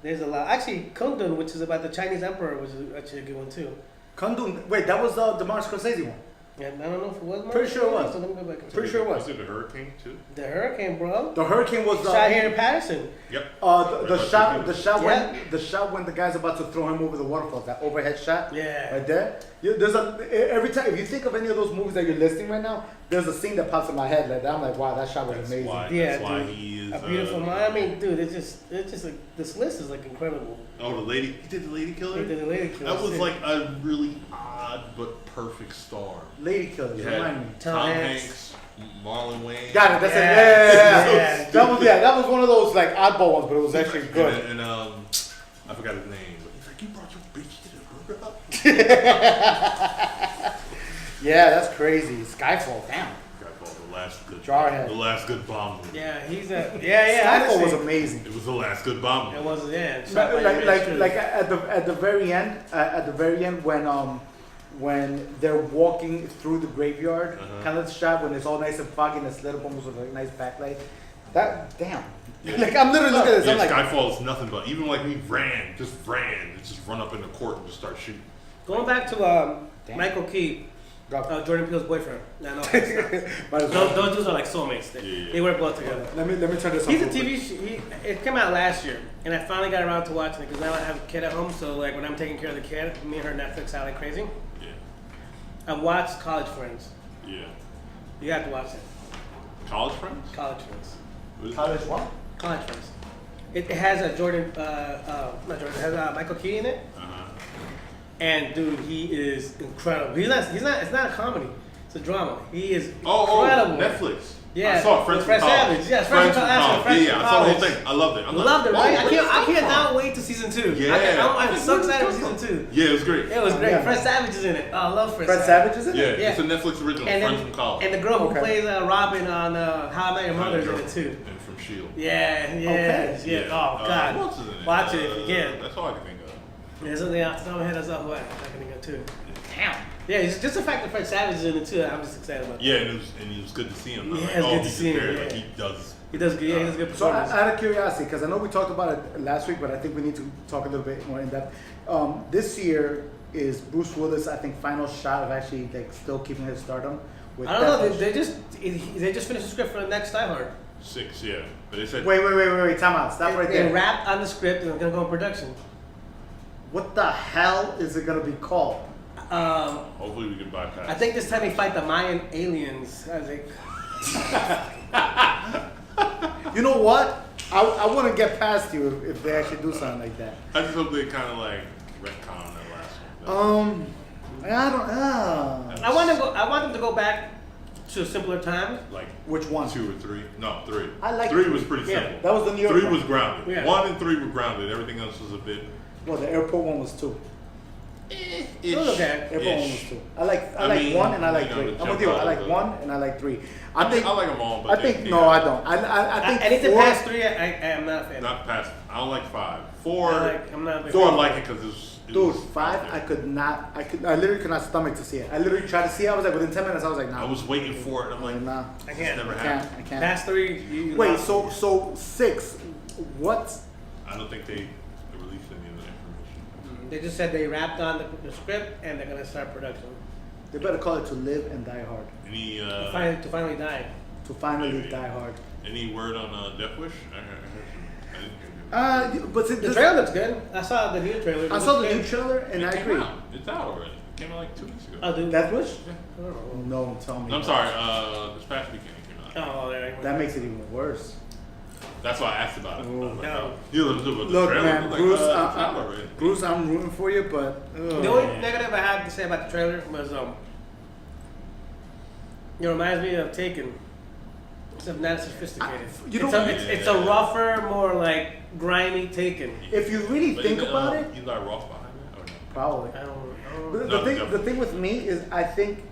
There's a lot. Actually, Kundun, which is about the Chinese emperor, was actually a good one too. Kundun. Wait, that was the Martin Scorsese one. And I don't know if it was. Pretty sure it was. So let me go back. and Pretty check. sure it was. Was it a hurricane too? The Hurricane, bro. The hurricane was Shot here in Patterson. Yep. the shot Yeah. when the shot when the guy's about to throw him over the waterfall. That overhead shot. Yeah. Right there. There's every time if you think of any of those movies that you're listing right now, there's a scene that pops in my head like that. I'm like, wow, that shot was That's amazing. why. Yeah, That's why dude. he is. A beautiful mind. I mean, dude, it's just like this list is like incredible. Oh, the lady. He did the Lady Killer. He did the Lady Killer. That was Sick. like a really odd but perfect storm. Lady Killers, You had remind me. Tom Tom Hanks. Hanks, Marlon Wayne. Got it. That's Yeah. it. Yeah. Yeah, That was one of those like oddball ones, but it was actually good. And I forgot his name. But he's like, you brought your bitch to the hookup. Yeah, that's crazy. Skyfall, damn. Got called the last good. Jarhead. The last good bomb movie. Yeah, he's a yeah. Skyfall was honestly. amazing. It was the last good bomb It movie. was yeah. shot by Like Rich. at the very end when they're walking through the graveyard, Uh-huh. kind of the shot when it's all nice and foggy and it's lit up almost with a nice backlight. That damn. Like I'm literally looking at this. Yeah, I'm like, Skyfall is nothing but even like we just run up in the court and just start shooting. Going back to Damn. Michael Key, go. Jordan Peele's boyfriend. No, Might as well. those dudes are like soulmates. They, Yeah. they work well together. Let me turn this. He's a off real TV. quick. It came out last year, and I finally got around to watching it because now I have a kid at home. So like when I'm taking care of the kid, me and her Netflix out like crazy. Yeah. I watched College Friends. Yeah. You have to watch it. College friends? College Friends. What is College what? College Friends. It has a Jordan, not Jordan. It has Michael Key in it, Uh-huh. and dude, he is incredible. He's not. It's not a comedy. It's a drama. He is Oh, incredible. Netflix. Yeah, I saw it, Friends with from Fred College. Savage. Yes, Friends from College. Friends Yeah, from I saw the whole College. thing. I loved it. I'm Loved it, like, right? whoa, I can't from? now wait to season 2. Yeah. I'm so excited for season 2. Yeah, it was great. It was great. Yeah. Fred Savage is in it. Oh, I love Fred, Fred Savage is in Yeah, it? Yeah. it's a Netflix original, And Friends then- from College. And the girl who Okay. plays Robin on How I Met Your Mother is in it too. And from S.H.I.E.L.D. Yeah, yeah, Okay. yeah. Oh God, Who else is in it? watch it if you can. That's all I can think of. There's something off the top of my head that's not what I can think of too. Damn. Yeah, it's just the fact that Fred Savage is in it too. I'm just excited about. Yeah, and it was good to see him. Yeah, Like, it's good to he's see him, there. yeah. Like, he does. He does good. Yeah, he does good So performance. out of curiosity, because I know we talked about it last week, but I think we need to talk a little bit more in depth. This year is Bruce Willis, I think, final shot of actually like still keeping his stardom. With I don't know. Death They just finished the script for the next Die Hard. 6, yeah. But they said Wait, time out. Stop right They there. wrapped on the script and it's gonna go in production. What the hell is it gonna be called? hopefully we can bypass. I think this time they fight the Mayan aliens. I was like, You know what? I want to get past you if they actually do something like that. I just hope they kind of like retcon that last one. I don't. I want them to go back to a simpler time. Like Which one? 2 or 3? No, 3. I like 3 three. was pretty Yeah, simple. That was the New York 3 one. was grounded. Yeah. 1 and 3 were grounded. Everything else was a bit. Well, the airport one was 2. It was okay. Airport one was 2. I like I mean, 1 and I like you know, 3. the I'm with you. I jump like out of 1 and I like 3. I like them all, but I they- think they no, got- I don't. I think Anything 4, past 3, I am not a fan. Not past. I don't like 5. 4. I'm not a big 4 I fan. like it because it Dude, was 5, out I there. could not. I literally could not stomach to see it. I literally tried to see it. I was like, within 10 minutes, I was like, nah. I was waiting for it. And I'm like, nah. I it's can't. never I happened. can't. I can't. Past 3, you Wait, lost me. so 6. What? I don't think they released any of the information. They just said they wrapped on the script and they're gonna start production. They better call it To Live and Die Hard. Any To finally die. To finally Maybe. die hard. any word on Death Wish? I heard some. I didn't hear But see, The this, trailer looks good. I saw the new trailer. It I looks saw the good. new trailer and I It came agree. out. It's out already. It came out like 2 weeks ago. Oh, dude. Death Wish? I don't Oh, know. no, tell me. No, I'm sorry. This past weekend it came out. Oh, there you go. That makes it even worse. That's why I asked about it. I was like, No. oh. You looked about the Look, trailer. man, I'm like, Bruce, it's out already. Bruce, I'm rooting for you, but The only negative I had to say about the trailer was It reminds me of Taken, except not sophisticated. You it's, know- it's a rougher, more like grimy Taken. If you really But think isn't, about it, Eli Roth behind it or no? probably. I don't The, know. the No, thing with me is I think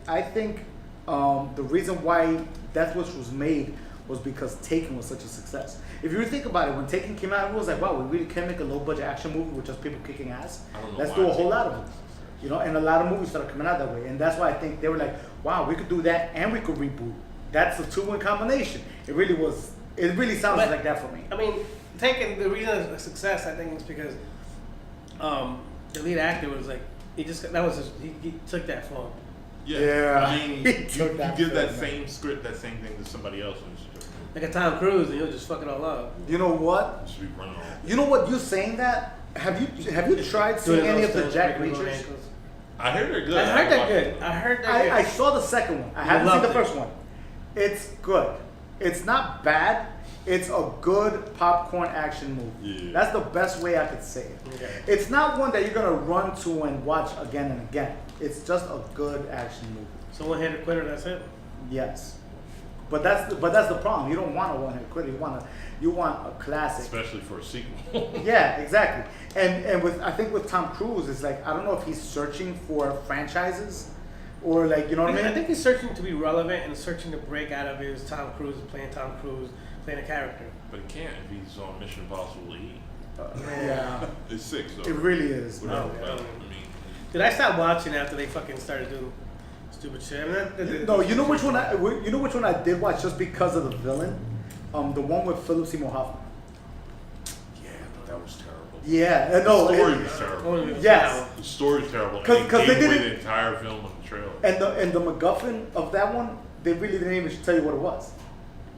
the reason why Death Wish was made was because Taken was such a success. If you really think about it, when Taken came out, it was like, wow, we really can make a low budget action movie with just people kicking ass. I don't know Let's why do a Taken whole lot of was them. so successful. You know, and a lot of movies started coming out that way, and that's why I think they were like, wow, we could do that and we could reboot. That's a 2-win combination. It really was. It really sounds But- like that for me. I mean, Taken, the reason it's a success, I think, is because the lead actor was like, he took that film. Yeah. I mean, He you took that give that film, same script, that same thing to somebody else, and it Like a Tom Cruise, and he'll just fuck it all up. You know what? should be running all. You know what? You saying that? Have you tried seeing Doing any those of the stunts, Jack breaking his own Reachers? ankles. I heard they're good. I heard that watched good. it. I heard that I good. saw the second one. I You haven't seen the loved it. first one. It's good. It's not bad. It's a good popcorn action movie. Yeah. That's the best way I could say it. Okay. It's not one that you're gonna run to and watch again and again. It's just a good action movie. So one hit quitter, that's it. Yes. But that's the problem. You don't want a one-hit quitter. You want a classic. Especially for a sequel. Yeah, exactly. And with I think with Tom Cruise, it's like I don't know if he's searching for franchises or like you know what I mean. I think he's searching to be relevant and searching to break out of his Tom Cruise playing a character. But it can't if he's on Mission Impossible E. Yeah, It's 6 though. it really is. Whatever. Oh, But, yeah. I mean, Did I stop watching after they fucking started doing stupid shit? I mean, No, you know which one I did watch just because of the villain, the one with Philip Seymour Hoffman. yeah, but that was terrible. Yeah, The no, story it- was terrible. Only Yes. The story's terrible. 'Cause And they they gave away didn't- the entire film on the trailer. and the MacGuffin of that one, they really didn't even tell you what it was.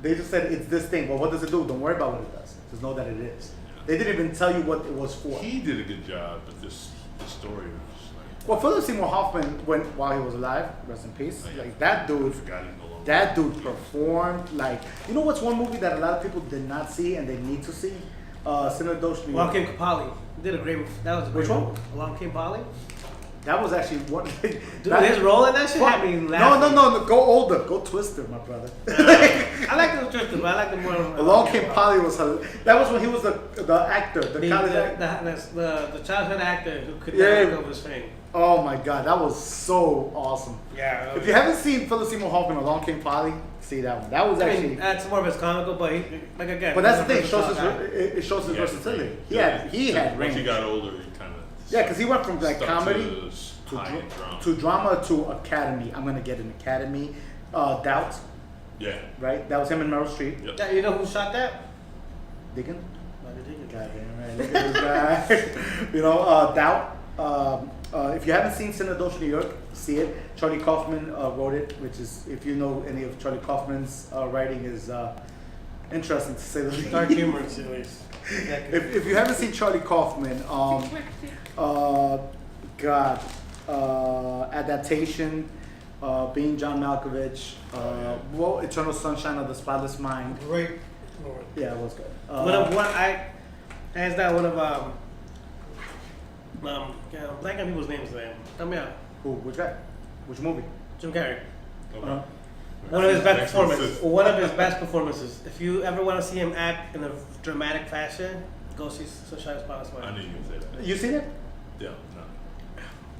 They just said it's this thing. Well, what does it do? Don't worry about what it does. Just know that it is. They didn't even tell you what it was for. He did a good job, but the story was just like. Well, Philip Seymour Hoffman, while he was alive, rest in peace. Oh, yeah. Like that I dude, forgot he's no longer. that dude performed like. You know what's one movie that a lot of people did not see and they need to see? Cinedosh New York. Along Came Kapali. Did a great. That was a great Which one? role. Along Came Polly. That was actually one. Dude, his role in that shit had me laughing. No. Go older. Go Twister, my brother. I like the Twister, but I like the more. Along Came Polly was that was when he was the actor, the college actor. The childhood actor who could Yeah. not recover his fame. Oh my god, that was so awesome. Yeah. If you haven't seen Philip Seymour Hoffman, Along Came Polly, see that one. That was I actually. mean, that's more of his comical, but he, like again. But that's the thing. he's Shows a his, versatile guy. it shows his He had versatility. range. He had Once he range. got older, he kind of. Yeah, because he went from like comedy to to drama to Academy. I'm gonna get an Academy. Doubt, Yeah. right? That was him and Meryl Streep. Yep. Yeah, you know who shot that? Diggin? Roger Deakins. Goddamn right. Look at this guy. You know, Doubt. If you haven't seen Cinedosh New York, see it. Charlie Kaufman wrote it, which is, if you know any of Charlie Kaufman's writing, is interesting to say the least. Dark humor series. Exactly. If you haven't seen Charlie Kaufman, adaptation, being John Malkovich, Eternal Sunshine of the Spotless Mind. Great. Yeah, it was good. Hands down one of black people's names there. Tell me out. Who? Which guy? Which movie? Jim Carrey. Uh-huh. One of his best Next performances. assist. One of his best performances. If you ever want to see him act in a dramatic fashion, go see Sunshine of the Spotless I Mind. knew you would say that. You seen it? Yeah. No.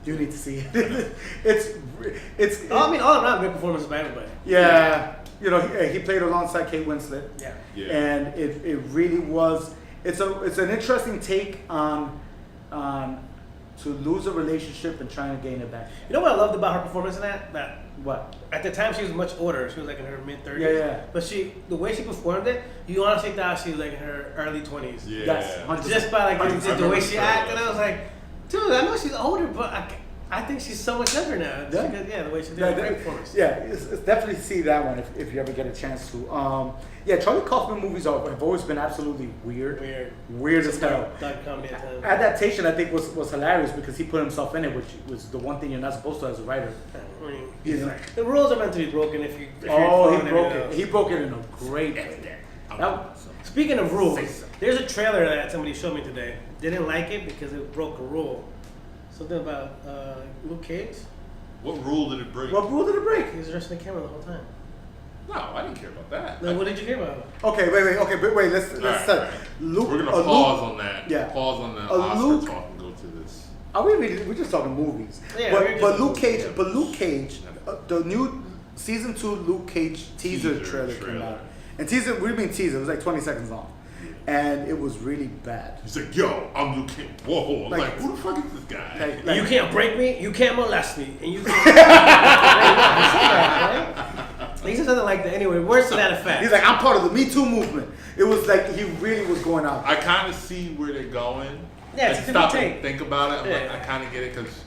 You need to see it. it's. Oh, I mean, all around great performances by everybody. Yeah, you know, he played alongside Kate Winslet, Yeah. Yeah. and it really was. It's an interesting take on to lose a relationship and trying to gain it back. You know what I loved about her performance in that? That What? at the time she was much older. She was like in her mid-30s. Yeah. But the way she performed it, you honestly thought she was like in her early 20s. Yeah. Yes, 100%. Just by like I the way remember she her. acted, I was like, dude, I know she's older, but I think she's so much younger now. Yeah. Because, the way she did Yeah, a great performance. it's definitely see that one if you ever get a chance to. Yeah, Charlie Kaufman movies have always been absolutely weird as hell. Dark comedy at times. Adaptation, I think, was hilarious because he put himself in it, which was the one thing you're not supposed to as a writer. I mean, He's like, the rules are meant to be broken if you. If you're oh, he following broke everything it. else. He broke it in a great way. That- Speaking of rules, Say so. there's a trailer that somebody showed me today. Didn't like it because it broke a rule. Something about Luke Cage. What rule did it break? What rule did it break? He was addressing the camera the whole time. No, I didn't care about that. Then what did you hear about? Okay, wait. Let's Alright, start. alright. Luke. We're gonna Luke- pause on that. Yeah. Pause on the A Oscar Luke- talk and go to this. Are we really? We're just talking movies. Yeah, we're just but talking Luke Cage. movies. But Luke Cage. The new season 2 Luke Cage teaser trailer came out. And teaser, we mean teaser. It was like 20 seconds long, and it was really bad. He's like, yo, I'm Luke Cage. Whoa. I'm Like- like, who the fuck is this guy? Like- You can't break me. You can't molest me. And you can't. He said something like that. Anyway, words to that effect. He's like, I'm part of the Me Too movement. It was like he really was going out. I kind of see where they're going. Yeah, it's Like, a stop different and take. think about it. I'm like, Yeah. I kind of get it because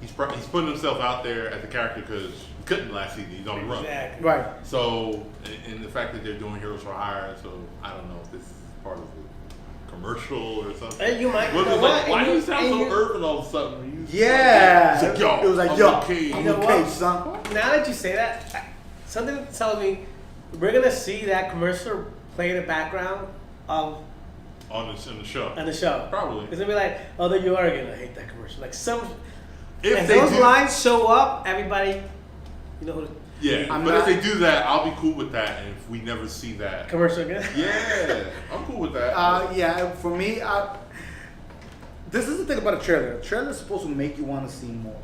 he's putting himself out there as a character because he couldn't last season. He's on the run. Exactly. Right. So, and the fact that they're doing Heroes for Hire, so I don't know if this is part of the commercial or something. And you might. Well, You know it's like, what? why And do you sound and so urban all of a sudden? When you Yeah. He's like, yo, It was like, I'm yo, Luke Cage. I'm You know Luke what? Cage, son. Now that you say that, something tells me we're gonna see that commercial play in the background of in the show. on the show. Probably. It's gonna be like, although you are gonna hate that commercial. Like some, If if they those do, lines show up, everybody, you know who the yeah. I'm but not- if they do that, I'll be cool with that. And if we never see that, commercial again. yeah, I'm cool with that. Yeah, for me, this is the thing about a trailer. A trailer is supposed to make you want to see more.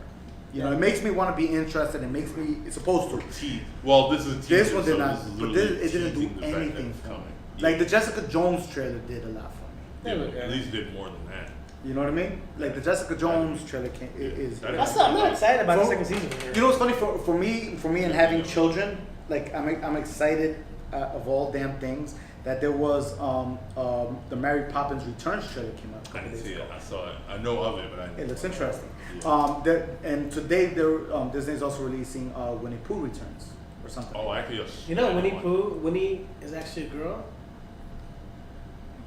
You know, it makes me want to be interested. It makes me. It's supposed to. Well, this is a teaser, This one did so not. This is But literally it didn't do teasing the fact that anything it's for me. coming. Like the Jessica Jones trailer did a lot for me. Yeah, Yeah, but at least did more than that. You know what I mean? Like the Jessica Jones trailer is. That I'm not excited about the For- second season. You know what's funny for me and having children, like I'm excited of all damn things that there was the Mary Poppins Returns trailer came out a I couple didn't days see ago. it. I saw it. I know of it, but I didn't. It looks interesting. Yeah. And today Disney's also releasing Winnie Pooh Returns or something. Oh, actually, yes. You know, I Winnie one. Pooh. Winnie is actually a girl.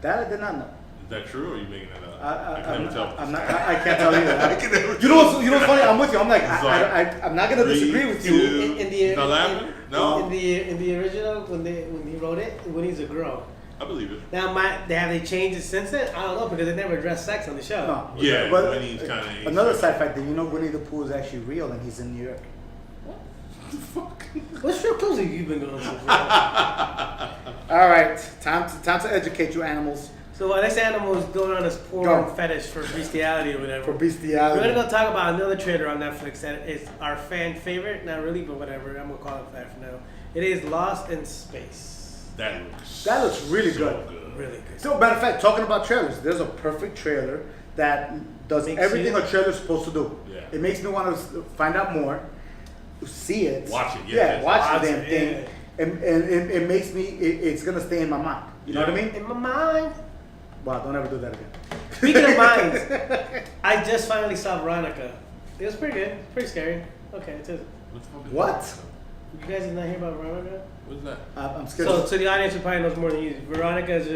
That I did not know. Is that true, or are you making it up? I can never tell. I can't tell either. I can never You know what's funny? I'm with you. I'm like Sorry. I'm not gonna disagree with you. In the Not laughing? No. in the original when he wrote it, Winnie's a girl. I believe it. Now, have they changed it since then? I don't know because they never addressed sex on the show. No. Yeah, But Winnie's kind of another side fact that you know Winnie the Pooh is actually real and he's in New York. What the fuck? What strip clubs have you been going to? All right, time to educate you animals So while this animal is going on this porn Go. fetish for bestiality or whatever, for we're bestiality. gonna go talk about another trailer on Netflix that is our fan favorite. Not really, but whatever. I'm gonna call it that for now. It is Lost in Space. That looks. That looks really so good. Really good. So, matter of fact, talking about trailers, there's a perfect trailer that does Makes everything you- a trailer's supposed to do. Yeah. It makes me want to find out more, see it, Watch it, yeah. watch Watch the damn it, thing, yeah. and it makes me. It's gonna stay in my mind. You know what I Yeah. mean? In my mind. Wow, don't ever do that again. Speaking of minds, I just finally saw Veronica. It was pretty good. Pretty scary. Okay, it is. What? You guys did not hear about Veronica? What is that? I'm scared. So the audience who probably knows more than you. Veronica is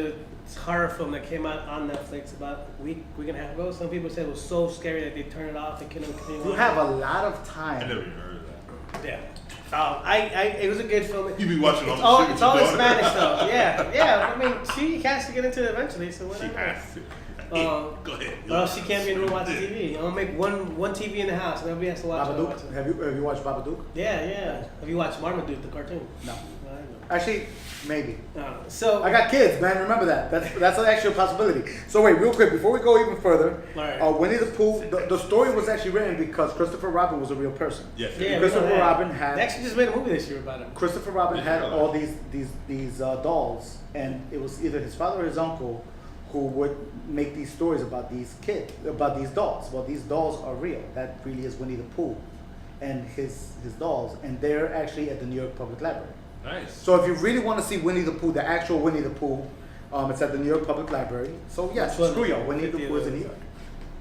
a horror film that came out on Netflix about a week and a half ago. Some people said it was so scary that they turned it off and couldn't continue. You have a lot of I time. never even heard of that. Yeah. It was a good film. You be watching all It's the all, shit with it's all your in daughter. Spanish though. Yeah. I mean, she has to get into it eventually, so She whatever. has to. Um, Go ahead. Or else she can't be in the room watching TV. I'll make one TV in the house, and everybody has to watch it. Babadook. Have you watched Babadook? Yeah. Have you watched Marmaduke, the cartoon? No. I know. Actually, maybe. So I got kids, man. Remember that. That's an actual possibility. So wait, real quick, before we go even further, Alright. Winnie the Pooh. The story was actually written because Christopher Robin was a real person. Yes. yeah, Christopher we know that. Robin had- They actually just made a movie this year about him. Christopher Robin Did you had know that? all these dolls, and it was either his father or his uncle who would make these stories about these kids, about these dolls. Well, these dolls are real. That really is Winnie the Pooh and his dolls, and they're actually at the New York Public Library. Nice. So if you really want to see Winnie the Pooh, the actual Winnie the Pooh, it's at the New York Public Library. So yes, Which one? screw y'all. Winnie the 50 Pooh is in of New those. York.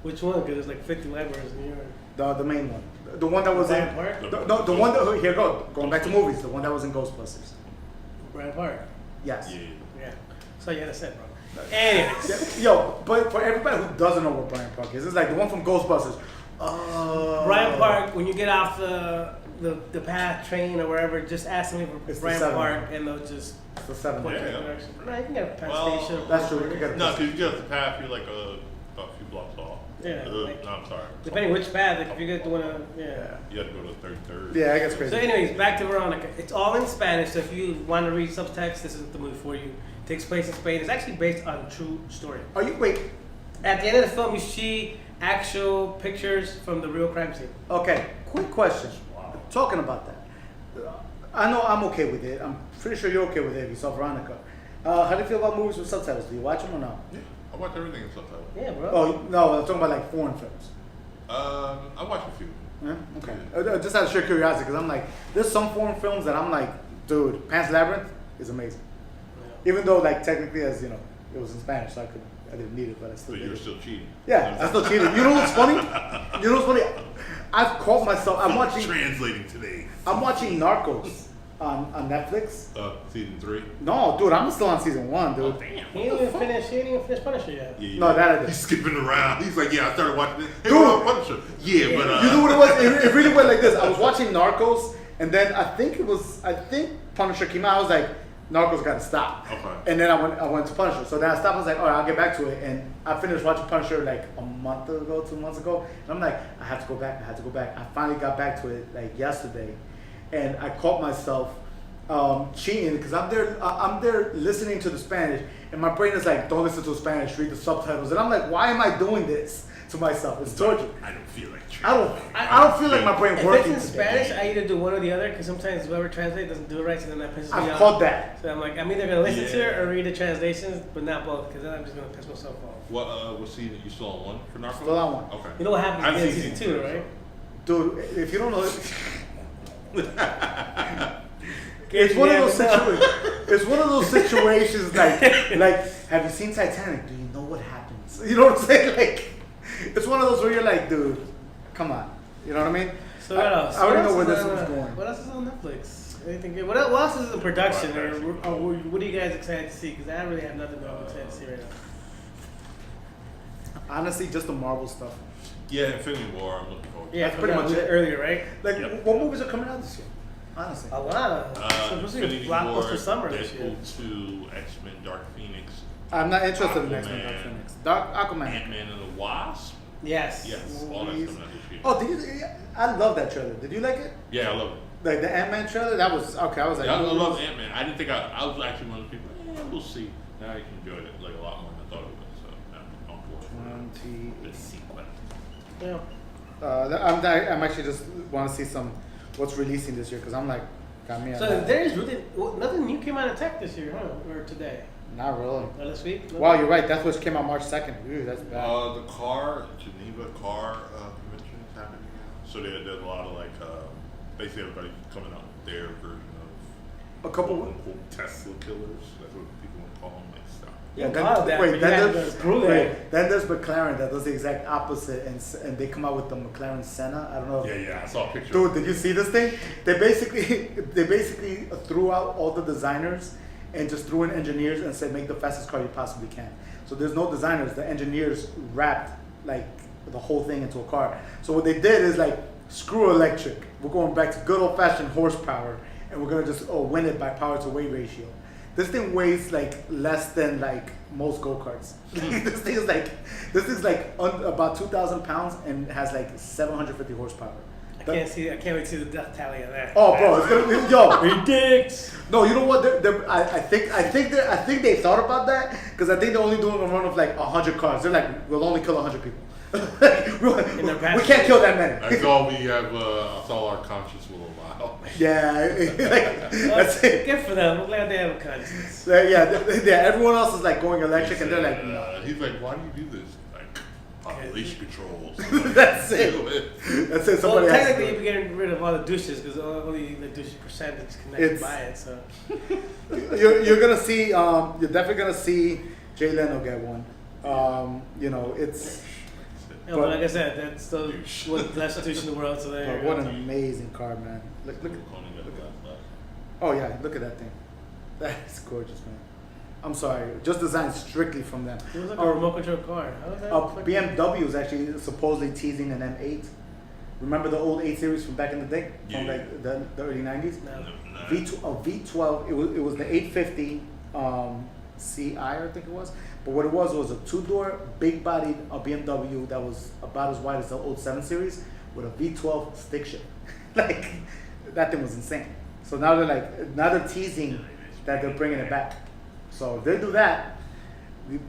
Which one? Because there's like 50 libraries in New York. The main one, the one that was in. Bryant Park? The one that here going back to movies. The one that was in Ghostbusters. Bryant Park. Yes. Yeah. Yeah. So you had to say, bro. Anyways. Yo, but for everybody who doesn't know what Bryant Park is, it's like the one from Ghostbusters. Bryant Park, when you get off the path train or wherever, just ask them It's for the Bryant 7. Park and they'll just It's the 7. point you in Yeah. the direction. No, you can get a path Well, station. That's true. You gotta- No, because you get off the path, you're like a few blocks off. Yeah. No, I'm sorry. Depending which path, like if you guys want to, yeah. You have to go to 33rd. Yeah, I guess crazy. So, anyways, back to Veronica. It's all in Spanish, so if you want to read subtext, this is the movie for you. It takes place in Spain. It's actually based on a true story. Are you wait? At the end of the film, you see actual pictures from the real crime scene. Okay, quick question. Talking about that, I know I'm okay with it. I'm pretty sure you're okay with it if you saw Veronica. How do you feel about movies with subtitles? Do you watch them or no? Yeah, I watch everything in subtitles. Yeah, bro. Oh no, I'm talking about like foreign films. I watch a few. Yeah? Okay. Just out of sheer curiosity, because I'm like, there's some foreign films that I'm like, dude, Pan's Labyrinth is amazing. Even though like technically, as you know, it was in Spanish, so I didn't need it, but I still But did you're it. still cheating. Yeah, I still cheated. You know what's funny? You know what's funny? I've caught myself. I'm watching today. Narcos on Netflix. Season 3. No, dude, I'm still on season 1, dude. Damn. He ain't even finished Punisher yet. Yeah, No, that I did. He's skipping around. He's like, yeah, I started watching it. Hey, Dude. what about Punisher? Yeah, but You know what it was? It really went like this. I was watching Narcos, and then I think Punisher came out. I was like, Narcos got to stop. Okay. And then I went to Punisher. So then I stopped. I was like, all right, I'll get back to it. And I finished watching Punisher like a month ago, 2 months ago. And I'm like, I have to go back. I finally got back to it like yesterday, and I caught myself cheating because I'm there listening to the Spanish, and my brain is like, don't listen to Spanish, read the subtitles. And I'm like, why am I doing this to myself? It's torture. I don't feel like cheating. I don't feel like my brain If working. it's in Spanish, I either do one or the other because sometimes whoever translates doesn't do it right, so then that pisses me I've off. caught that. So I'm like, I'm either gonna listen to it Yeah. or read the translations, but not both, because then I'm just gonna piss myself off. What season? You still on 1 for Narcos? Still on 1. Okay. You know what happens I've at the end of seen season 2, season right? Dude, if you don't know it's one of those situations. It's one of those situations like have you seen Titanic? Do you know what happens? You know what I'm saying? Like it's one of those where you're like, dude, come on. You know what I mean? So what else? I already know What where else this is was on, going. What else is on Netflix? Anything good? What else is in production? Or what are you guys excited to see? Because I really have nothing I'm excited to see right now. Honestly, just the Marvel stuff. Yeah, Infinity War. I'm looking forward to. Yeah, That's pretty much it. earlier, right? Like Yep. what movies are coming out this year? Honestly. A lot. So it's supposed to be a Infinity War, blockbuster summer this year. Deadpool 2, X-Men, Dark Phoenix, I'm not interested in X-Men. Aquaman. Aquaman. Ant-Man and the Wasp. Yes. Yes, all that's coming out this year. Oh, did you? I love that trailer. Did you like it? Yeah, I love it. Like the Ant-Man trailer? That was okay. I was like, Yeah, I love Ant-Man. I didn't think I was actually one of the people. Yeah, we'll see. Now I enjoyed it like a lot more than I thought it would. So I'm on board for the sequel. Yeah. I'm actually just want to see what's releasing this year because I'm like, got me. So there's really nothing new came out of tech this year, huh? Or today? Not really. Or this week? Nothing? Wow, you're right. That's what came out March 2nd. Ooh, that's bad. The Geneva car convention is happening now. So there's a lot of like, basically everybody coming out with their version of A couple. quote unquote Tesla killers. That's what people want to call them. Like stuff. Yeah, You call it that, but you have to prove it. Then there's McLaren that does the exact opposite, and they come out with the McLaren Senna. I don't know. Yeah, I saw a picture. Dude, did you see this thing? They basically threw out all the designers and just threw in engineers and said make the fastest car you possibly can. So there's no designers. The engineers wrapped like the whole thing into a car. So what they did is like screw electric. We're going back to good old fashioned horsepower, and we're gonna just win it by power to weight ratio. This thing weighs like less than like most go-karts. This thing's like about 2,000 pounds and has like 750 horsepower. I can't wait to see the death tally on that. Oh, bro, it's gonna be yo. Ridiculous. No, you know what? I think they thought about that because I think they're only doing a run of like 100 cars. They're like, we'll only kill 100 people. we can't kill that many. That's all we have. That's all our conscience will allow. Yeah, that's it. Good for them. I'm glad they have a conscience. Yeah. Everyone else is like going electric, and they're like, no. He's like, why do you do this? Like, population controls. That's it. That's it. Well, Somebody has to technically, do you'd be getting rid of all the douches because only the douche percentage can actually It's- buy it. So it. You're gonna see. You're definitely gonna see Jay Leno get one. It's. yeah, but like I said, that's the last douche in the world. So there you What go. an amazing car, man. Look. Look. Oh yeah, look at that thing. That's gorgeous, man. I'm sorry, just designed strictly from them. It was like a remote control car. How was that? BMW is actually supposedly teasing an M8. Remember the old 8 Series from back in the day, from Yeah. like the early 90s. No. V12. It was the 850 CI, I think it was. But what it was a two-door, big-bodied BMW that was about as wide as the old 7 Series with a V12 stick shift. Like, that thing was insane. So now they're teasing that they're bringing it back. So if they do that,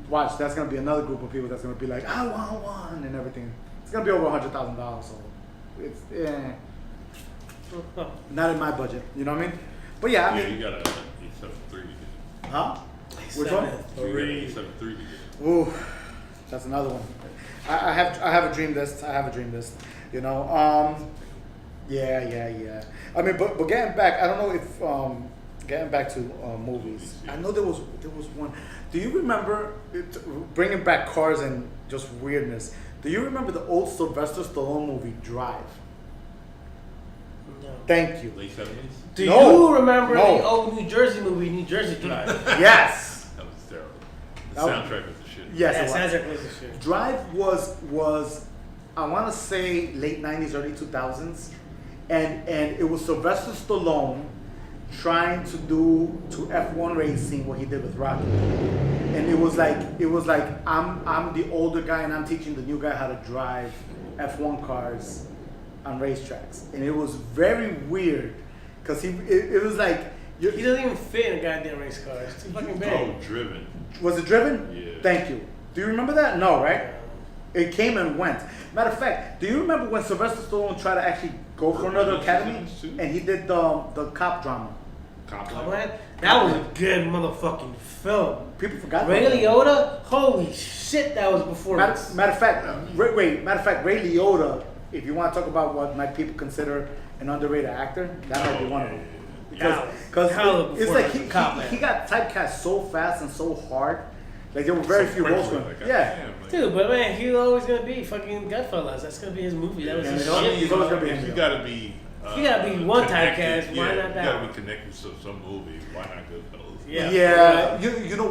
watch, that's going to be another group of people that's going to be like, I want one and everything. It's going to be over $100,000, so it's, not in my budget, you know what I mean? But yeah, I Yeah, mean, you got a A73 to get. huh? Which one? You got an A73 to get. Ooh, that's another one. I have a dream list. I have a dream list. You know, yeah. I mean, but getting back, I don't know if getting back to movies. I know there was one. Do you remember bringing back cars and just weirdness? Do you remember the old Sylvester Stallone movie Drive? No. Thank you. Late 70s? Do No. you remember No. the old New Jersey movie, New Jersey Drive? Yes. That was terrible. The That was- soundtrack was the shit. Yes. Yeah, it was. sounds like this shit. Drive was I want to say late 90s, early 2000s, and it was Sylvester Stallone trying to do to F1 racing what he did with Rocky, and it was like I'm the older guy and I'm teaching the new guy how to drive F1 cars on racetracks, and it was very weird because it was like He doesn't even fit in a goddamn race car. It's too fucking big. Oh, Driven. was it Driven? Yeah. Thank you. Do you remember that? No, right? It came and went. Matter of fact, do you remember when Sylvester Stallone tried to actually go for another academy and he did the cop drama? Copland? That was a good motherfucking film. People forgot. Ray about that. Liotta, holy shit, that was before. Matter of fact, Ray Liotta. If you want to talk about what might people consider an underrated actor, that might be one of them. Because Hell it's before like Copland. he got typecast so fast and so hard. Like there were very few roles for him. Like, Yeah. damn, like- Dude, but man, he's always gonna be fucking Goodfellas. That's gonna be his movie. That was Yeah, his I mean, shit. he's always gonna be if in you there. gotta be. You gotta be one connected, typecast, why yeah, not you that gotta one? be connected to some movie. Why not Goodfellas? Yeah. Yeah, you know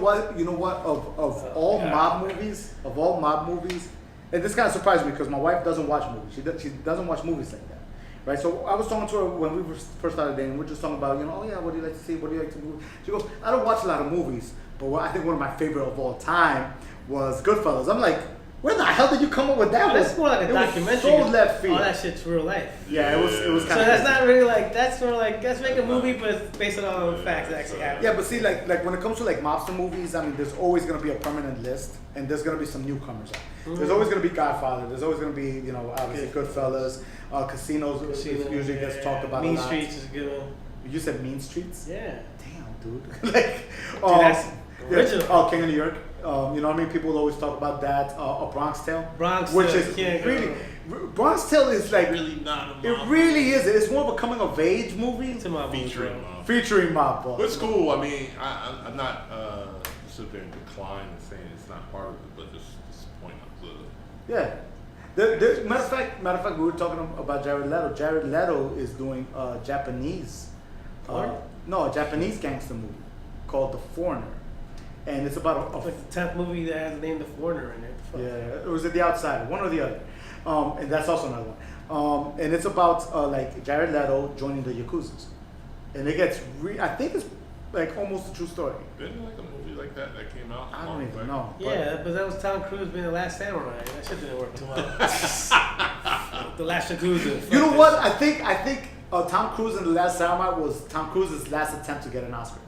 what of all God. mob movies, and this kind of surprised me because my wife doesn't watch movies. She doesn't watch movies like that, right? So I was talking to her when we first started dating. We're just talking about oh yeah, what do you like to see? What do you like to move? She goes, I don't watch a lot of movies, but I think one of my favorite of all time was Goodfellas. I'm like, where the hell did you come up with that? That's more like a It was documentary. so left field. All that shit's real life. Yeah, it was So kind of. that's not really like that's more like let's make a movie, but it's based on facts that actually happened. Yeah, but see, like when it comes to like mobster movies, I mean, there's always gonna be a permanent list, and there's gonna be some newcomers. There's always gonna be Godfather. There's always gonna be, obviously Goodfellas. Casinos usually gets talked about Mean a lot. Streets is a good one. You said Mean Streets? Yeah. Damn, dude. Like, that's yeah, original. Oh, King of New York. You know what I mean? People always talk about that. A Bronx Tale. Bronx which Tale, is King of really New Bronx Tale is like Really not a it mob. really is. It's more of a coming of age movie To my movie, Featuring bro. mob. featuring mob boss. But it's cool. I mean, I'm not sit there and decline and saying it's not part of it, but just point out the. Yeah. Matter of fact, we were talking about Jared Leto. Jared Leto is doing a Japanese, a Japanese gangster movie called The Foreigner, and it's about It's like the 10th movie that has the name The Foreigner in it. The fuck? yeah, it was The Outsider, one or the other, and that's also another one. And it's about like Jared Leto joining the Yakuza, and it gets I think it's like almost a true story. Didn't like a movie like that came out? I don't even know. but- Yeah, but that was Tom Cruise being the last samurai. That shit didn't work too well. The last Yakuza. You know what? I think Tom Cruise in The Last Samurai was Tom Cruise's last attempt to get an Oscar.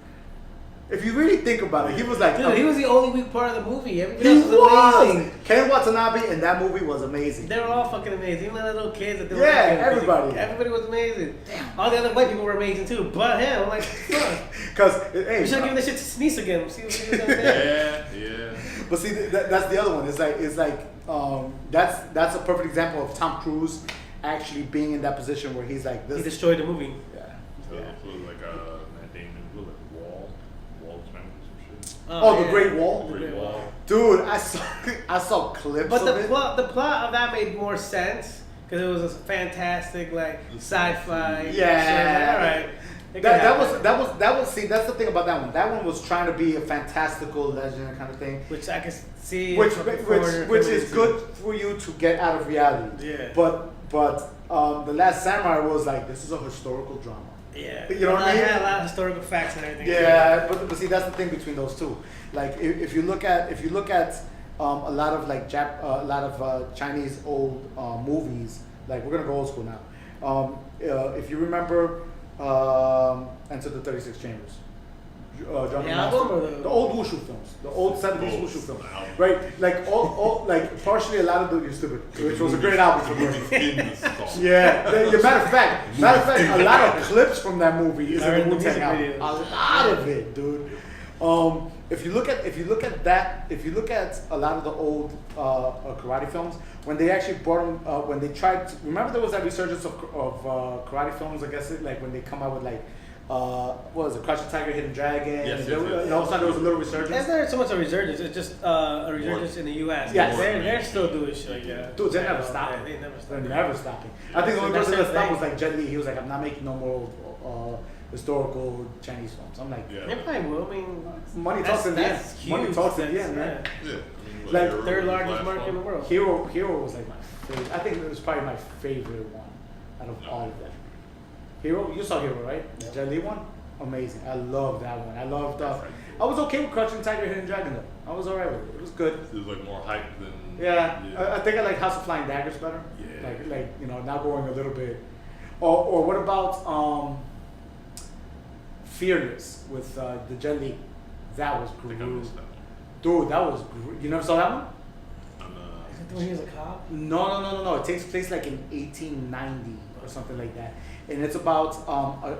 If you really think about it, he was like, Dude, he was the only weak part of the movie. Everybody he else was amazing. Ken Watanabe in that movie was amazing. They were all fucking amazing. Even the little kids that they were Yeah, acting with. everybody. Everybody was amazing. Damn. All the other white people were amazing too, but him. I'm like, fuck. Because We hey, should have given this shit to Sneeze again. See what he was gonna say. Yeah. but see that's the other one. It's like that's a perfect example of Tom Cruise actually being in that position where he's like this. He destroyed the movie. Yeah. So it was like Matt Damon, was like Wall Chambers or shit. Oh, The Great Wall? The Great Wall. Dude, I saw clips But of the it. plot of that made more sense because it was a fantastic like sci-fi. Yeah. So I was like, all right. It could happen. That was see that's the thing about that one. That one was trying to be a fantastical legend kind of thing. Which I can see. Which from Foreigner which coming is into- good for you to get out of reality. Yeah. But The Last Samurai was like this is a historical drama. Yeah. You know what I mean? had a lot of historical facts and everything. Yeah, but see that's the thing between those two. Like if you look at a lot of like Chinese old movies, like we're gonna go old school now. If you remember Enter the 36 Chambers. John The Master. album or The old wushu films, the old 70s wushu films, album. right? Like all like partially a lot of the you're stupid, which was a great album for me. In the song. Yeah, matter of fact, a lot of clips from that movie is I in the heard the Wu-Tang music album. videos. A lot of it, dude. If you look at a lot of the old karate films, when they actually brought them, when they tried to, remember there was that resurgence of karate films, I guess, like when they come out with like, what was it, Crouching Tiger, Hidden Dragon, Yes, and all of a sudden there was a little It's resurgence. not so much a resurgence, it's just a resurgence in the US. Yes. They're still doing shit like that. Dude, they're never stopping. They never stop. They're never stopping. I think the So only that's person that their stopped thing. was like Jet Li. He was like, I'm not making no more historical Chinese films. I'm like, Yeah. They probably will. I mean, money talks in the end. that's Money huge. talks in the end, That's- man. Yeah. I mean, Like, Hero Third was largest last market in the one. world. Hero was like my favorite. I think it was probably my favorite one out of all of them. Hero, you saw Hero, right? Yeah. Jet Li one? Amazing. I love that one. I loved. I was okay with Crouching Tiger, Hidden Dragon though. I was alright with it. It was good. It was like more hype than. Yeah, I think I like House of Flying Daggers better. Yeah. Like now going a little bit. Or what about Fearless with the Jet Li? That was I great. think I missed that one. Dude, that was great. You never saw that one? I'm, Is it the one he was a cop? No. It takes place like in 1890 or something like that. And it's about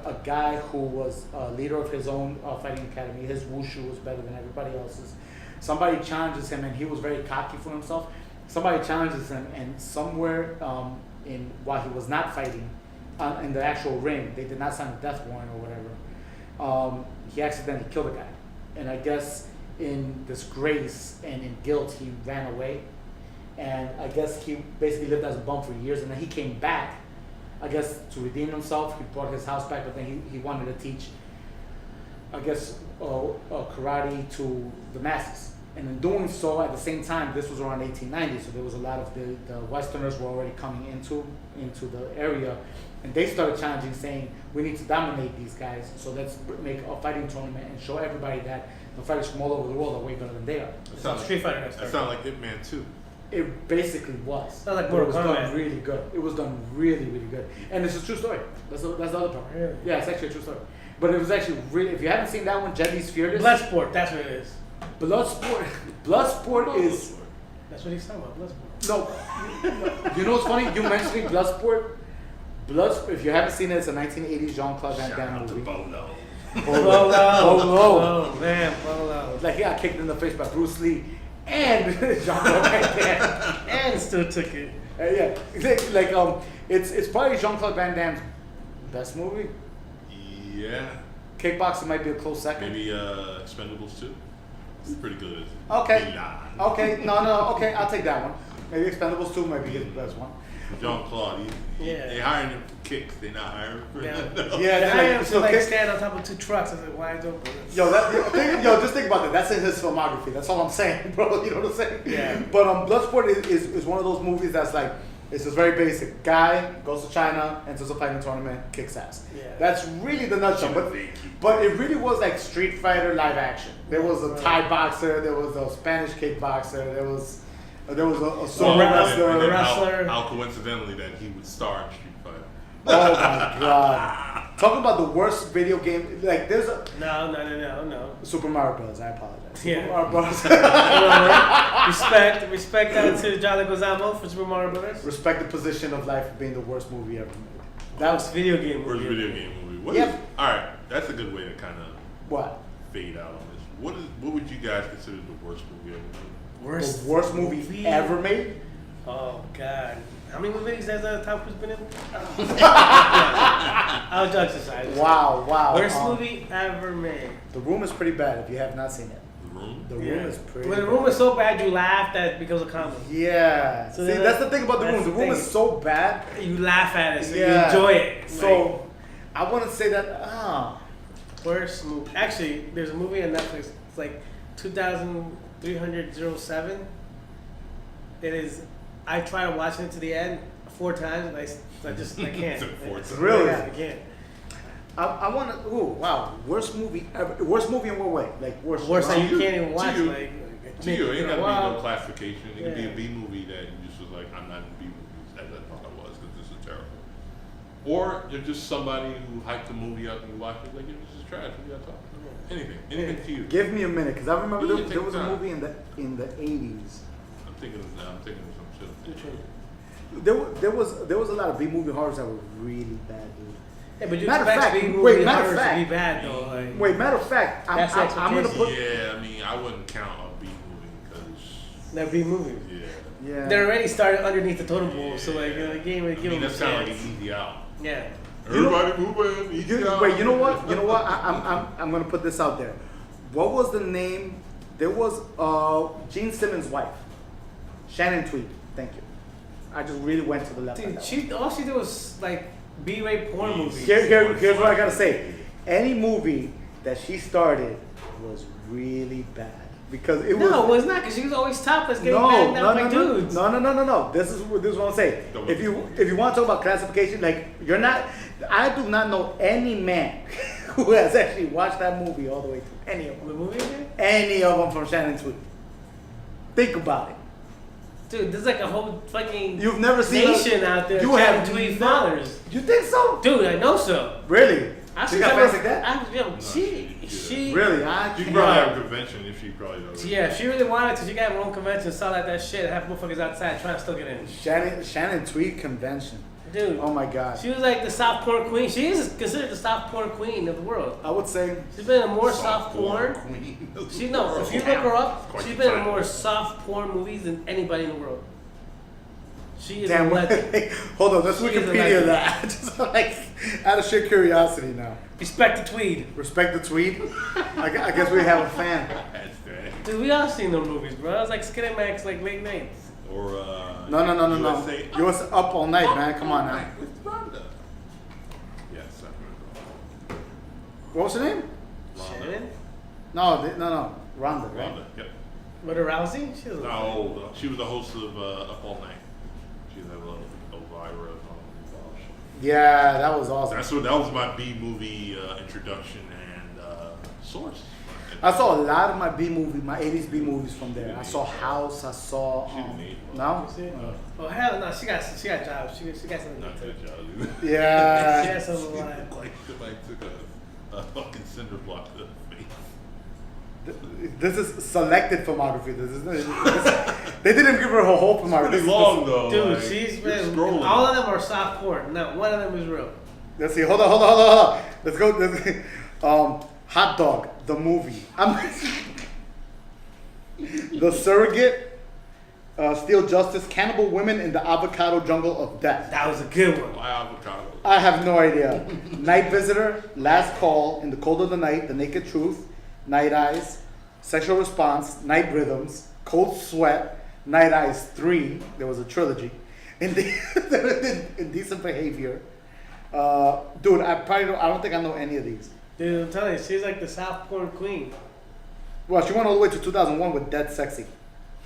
a guy who was a leader of his own fighting academy. His wushu was better than everybody else's. Somebody challenges him, and he was very cocky for himself. Somebody challenges him, and somewhere while he was not fighting in the actual ring, they did not sign a death warrant or whatever. He accidentally killed a guy, and I guess in disgrace and in guilt, he ran away. And I guess he basically lived as a bum for years, and then he came back, I guess, to redeem himself. He brought his house back, but then he wanted to teach, I guess, karate to the masses. And in doing so, at the same time, this was around 1890, so there was a lot of the Westerners were already coming into the area, and they started challenging, saying, we need to dominate these guys, so let's make a fighting tournament and show everybody that the fighters from all over the world are way better than they are. That It's sounds Street Fighter. That sounds like Hitman 2. It basically was. Sounds like But it Mortal was done Kombat. really good. It was done really, really good. And it's a true story. That's the other part. Really? Yeah, it's actually a true story. But it was actually really, if you haven't seen that one, Jet Li's Fearless. Bloodsport, that's what it is. Bloodsport is, That's what he's talking about, Bloodsport. no, you know what's funny? You mentioning Bloodsport. If you haven't seen it, it's a 1980s Jean-Claude Van Damme movie. Bolo. Bolo. Oh, man, Bolo. Like he got kicked in the face by Bruce Lee and Jean-Claude Van Damme. And still took it. Yeah, it's probably Jean-Claude Van Damme's best movie. Yeah. Kickboxing might be a close second. Maybe Expendables 2. It's pretty good. Okay. Milan. Okay, okay, I'll take that one. Maybe Expendables 2 might be his best one. Jean-Claude, Yeah. they hiring him for kicks. They're not hiring him for Yeah. no. Yeah, I then, am like, to so like kick, stand on top of two trucks. I was like, wide open. just think about that. That's in his filmography. That's all I'm saying, bro. You know what I'm saying? Yeah. But Bloodsport is one of those movies that's like, it's just very basic. Guy goes to China, enters a fighting tournament, kicks ass. Yeah. That's really the nutshell. But it really was like Street Fighter live action. There was a Thai boxer, there was a Spanish kickboxer, there was a sumo wrestler. and then wrestler. how coincidentally that he would star in Street Fighter. Oh my god. Talk about the worst video game. Like, there's a. No. Super Mario Bros. I apologize. Yeah. Super Mario Bros. Respect that to John Leguizamo for Super Mario Brothers. Respect the position of life of being the worst movie ever made. That was video game Worst movie. video game movie. What Yep. is- all right, that's a good way to kind of What? fade out on this. What would you guys consider the worst movie ever made? The worst movie ever made? Oh God! How many movies has Tom Cruise been in? I'll judge society. Wow. Worst movie ever made. The Room is pretty bad if you have not seen it. The Room. The Room is pretty When the bad. room is so bad, you laugh that because of comedy. Yeah. So See, that's the thing about The that's Room. The the Room thing. is so bad. You laugh at it, so Yeah. you enjoy it. So, I wouldn't say that. Worst movie. Actually, there's a movie on Netflix. It's like 2307. It is. I tried watching it to the end 4 times, and I can't. Took 4 times. Really? I can't. I want to. Ooh, wow. Worst movie ever. Worst movie in what way? Like worst. Worst drama? thing you can't even To watch. you. Like, To you, it ain't gotta be wow. no classification. It could be Yeah. a B movie that you just was like, I'm not in B movies as I thought I was because this is terrible. Or you're just somebody who hyped the movie up and you watch it like, yeah, this is trash. What you got talking about? Anything to you. Give me a minute, because I remember Yeah, there take was a time. movie in the 80s. I'm thinking of some shit. There was a lot of B movie horrors that were really bad, dude. Yeah, but you Matter of expect fact, B movie wait, matter of horrors to fact- be bad though. Like, Wait, matter of fact, That's the I'm gonna put. Yeah, I mean, I wouldn't count a B movie because, they're B movies. yeah. Yeah. They're already started underneath the totem pole, so like, you can't really I give mean, them a that sounds like chance. an easy out. Yeah. Everybody moving, easy out. Wait, you know what? You know what? I'm gonna put this out there. What was the name? There was Gene Simmons' wife, Shannon Tweed. Thank you. I just really went to the left. on Dude, that all she did was like B-rate porn Yes. movies. Here's what I gotta say. Any movie that she started was really bad because it was. No, it was not, because she was always topless, getting No, banged no, out no, by no, dudes. no. This is what I'm saying. Don't If you want to talk about classification, like you're not. I do not know any man who has actually watched that movie all the way through. Any of The them. movie again? Any of them from Shannon Tweed. Think about it. Dude, there's like a whole fucking You've never seen nation out there. You have Tweet never- fathers. You think so? Dude, I know so. Really? I She got fans like that? She Really? You can probably have a convention if she probably does. Yeah, if she really wanted to, she got her own convention, sell out that shit, have motherfuckers outside trying to still get in. Shannon Tweed convention. Dude, Oh my God. she was like the soft porn queen. She is considered the soft porn queen of the world. I would say. She's been in more soft porn. Queen. She no, if you look her up, Quite she's the been in title. more soft porn movies than anybody in the world. She is Damn. a legend. Hold on. Let's She is a Wikipedia legend. that. Just like out of sheer curiosity now. Respect the Tweed. Respect the tweet. I guess we have a fan. That's that. Dude, we all seen those movies, bro. It's like Skinemax, like late nights. Or No. USA Yours up all night, man. Come on now. Night with Rhonda. Yes, I remember. What was her name? Shannon? No. Rhonda, right? Rhonda. Yep. Rhoda Rousey? She was No, she was the host of Up All Night. She had a little Elvira. Yeah, that was awesome. That was my B movie introduction and source. I saw a lot of my my 80s B movies from there. I saw House. I saw. She didn't need one. No. You see? Oh hell no, she got jobs. She got something Not to good do. job, dude. She Yeah. has something like Like took a fucking cinder block to the face. This is selected filmography. They didn't give her a whole filmography. Pretty long though. dude, like, she's you're been scrolling. all of them are soft porn. Not one of them is real. Let's see. Hold on. Let's go. Hot Dog, the movie. The Surrogate, Steel Justice, Cannibal Women in the Avocado Jungle of Death. That was a good one. Why avocado? I have no idea. Night Visitor, Last Call, In the Cold of the Night, The Naked Truth, Night Eyes, Sexual Response, Night Rhythms, Cold Sweat, Night Eyes 3, there was a trilogy, Indecent Behavior. Dude, I don't think I know any of these. Dude, I'm telling you, she's like the soft porn queen. Well, she went all the way to 2001 with Dead Sexy.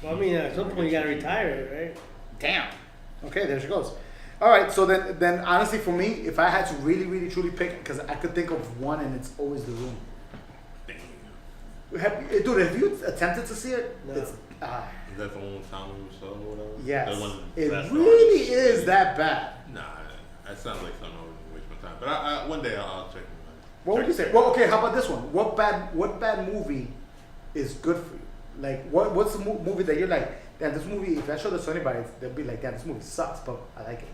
Well, I mean, at some point you gotta retire, right? Damn. Okay, there she goes. All right, so then honestly for me, if I had to really, really, truly pick, because I could think of one and it's always The Room. Dude, have you attempted to see it? No. It's, Is that the one with Tommy Wiseau or whatever? yes. That one- It that's really the- is that bad. Nah, that sounds like something I wouldn't waste my time. But I one day I'll check it. What would you say? Well, okay, how about this one? What bad movie is good for you? Like, what's the movie that you're like, damn, this movie, if I show this to anybody, they'll be like, damn, this movie sucks, but I like it.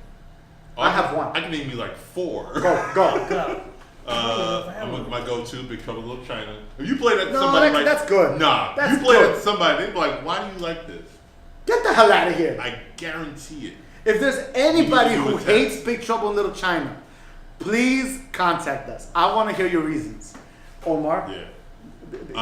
I have one. I can name you like 4. Go. Go. My go-to, Big Trouble in Little China. If you play that to No, somebody, that's good. Nah, That's you play good. that to somebody, they'd be like, "Why do you like this?" Get the hell out of here. I guarantee it. If there's anybody You need to who do a hates test. Big Trouble in Little China, please contact us. I want to hear your reasons. Omar, Yeah.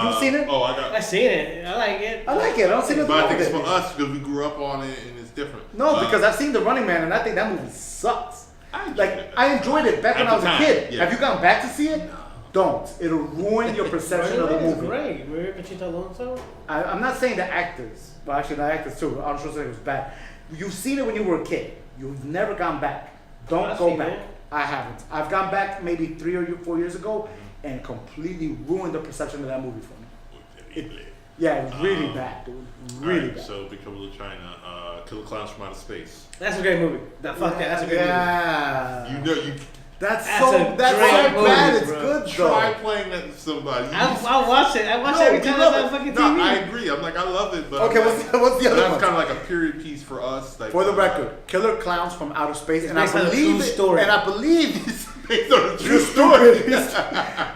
you've seen it? Oh, I I got. seen it. I like it. I like it. I don't see nothing But I wrong think with it's it. for us because we grew up on it and it's different. No, because I've seen The Running Man and I think that movie sucks. I enjoyed Like, it. I enjoyed it back when At I was the a time, kid. yeah. Have you gone back to see it? Don't. It'll ruin your perception of the It's movie. great. We're Conchita Alonso. I'm not saying the actors. Well, actually, the actors too. I'm sure it was bad. You've seen it when you were a kid. You've never gone back. Don't I've go seen back. it. I haven't. I've gone back maybe 3 or 4 years ago and completely ruined the perception of that movie for me. Yeah, it was really bad, dude. Really Alright, bad. so Big Trouble in China, Killer Clowns from Outer Space. That's a great movie. Nah, fuck that. That's a good movie. Yeah. You know, you That's That's so a so great bad. movie, It's bro. good try though. playing that to somebody. I'll watch it. I watch it every you time love it's on it. fucking No, TV. I agree. I'm like, I love it, but Okay, I'm what's like, the other that's one? kind of like a period piece for us. Like, For the record, Killer Clowns from Outer Space, and I based on a believe true it. story. And I believe it's based on a true You're story. stupid.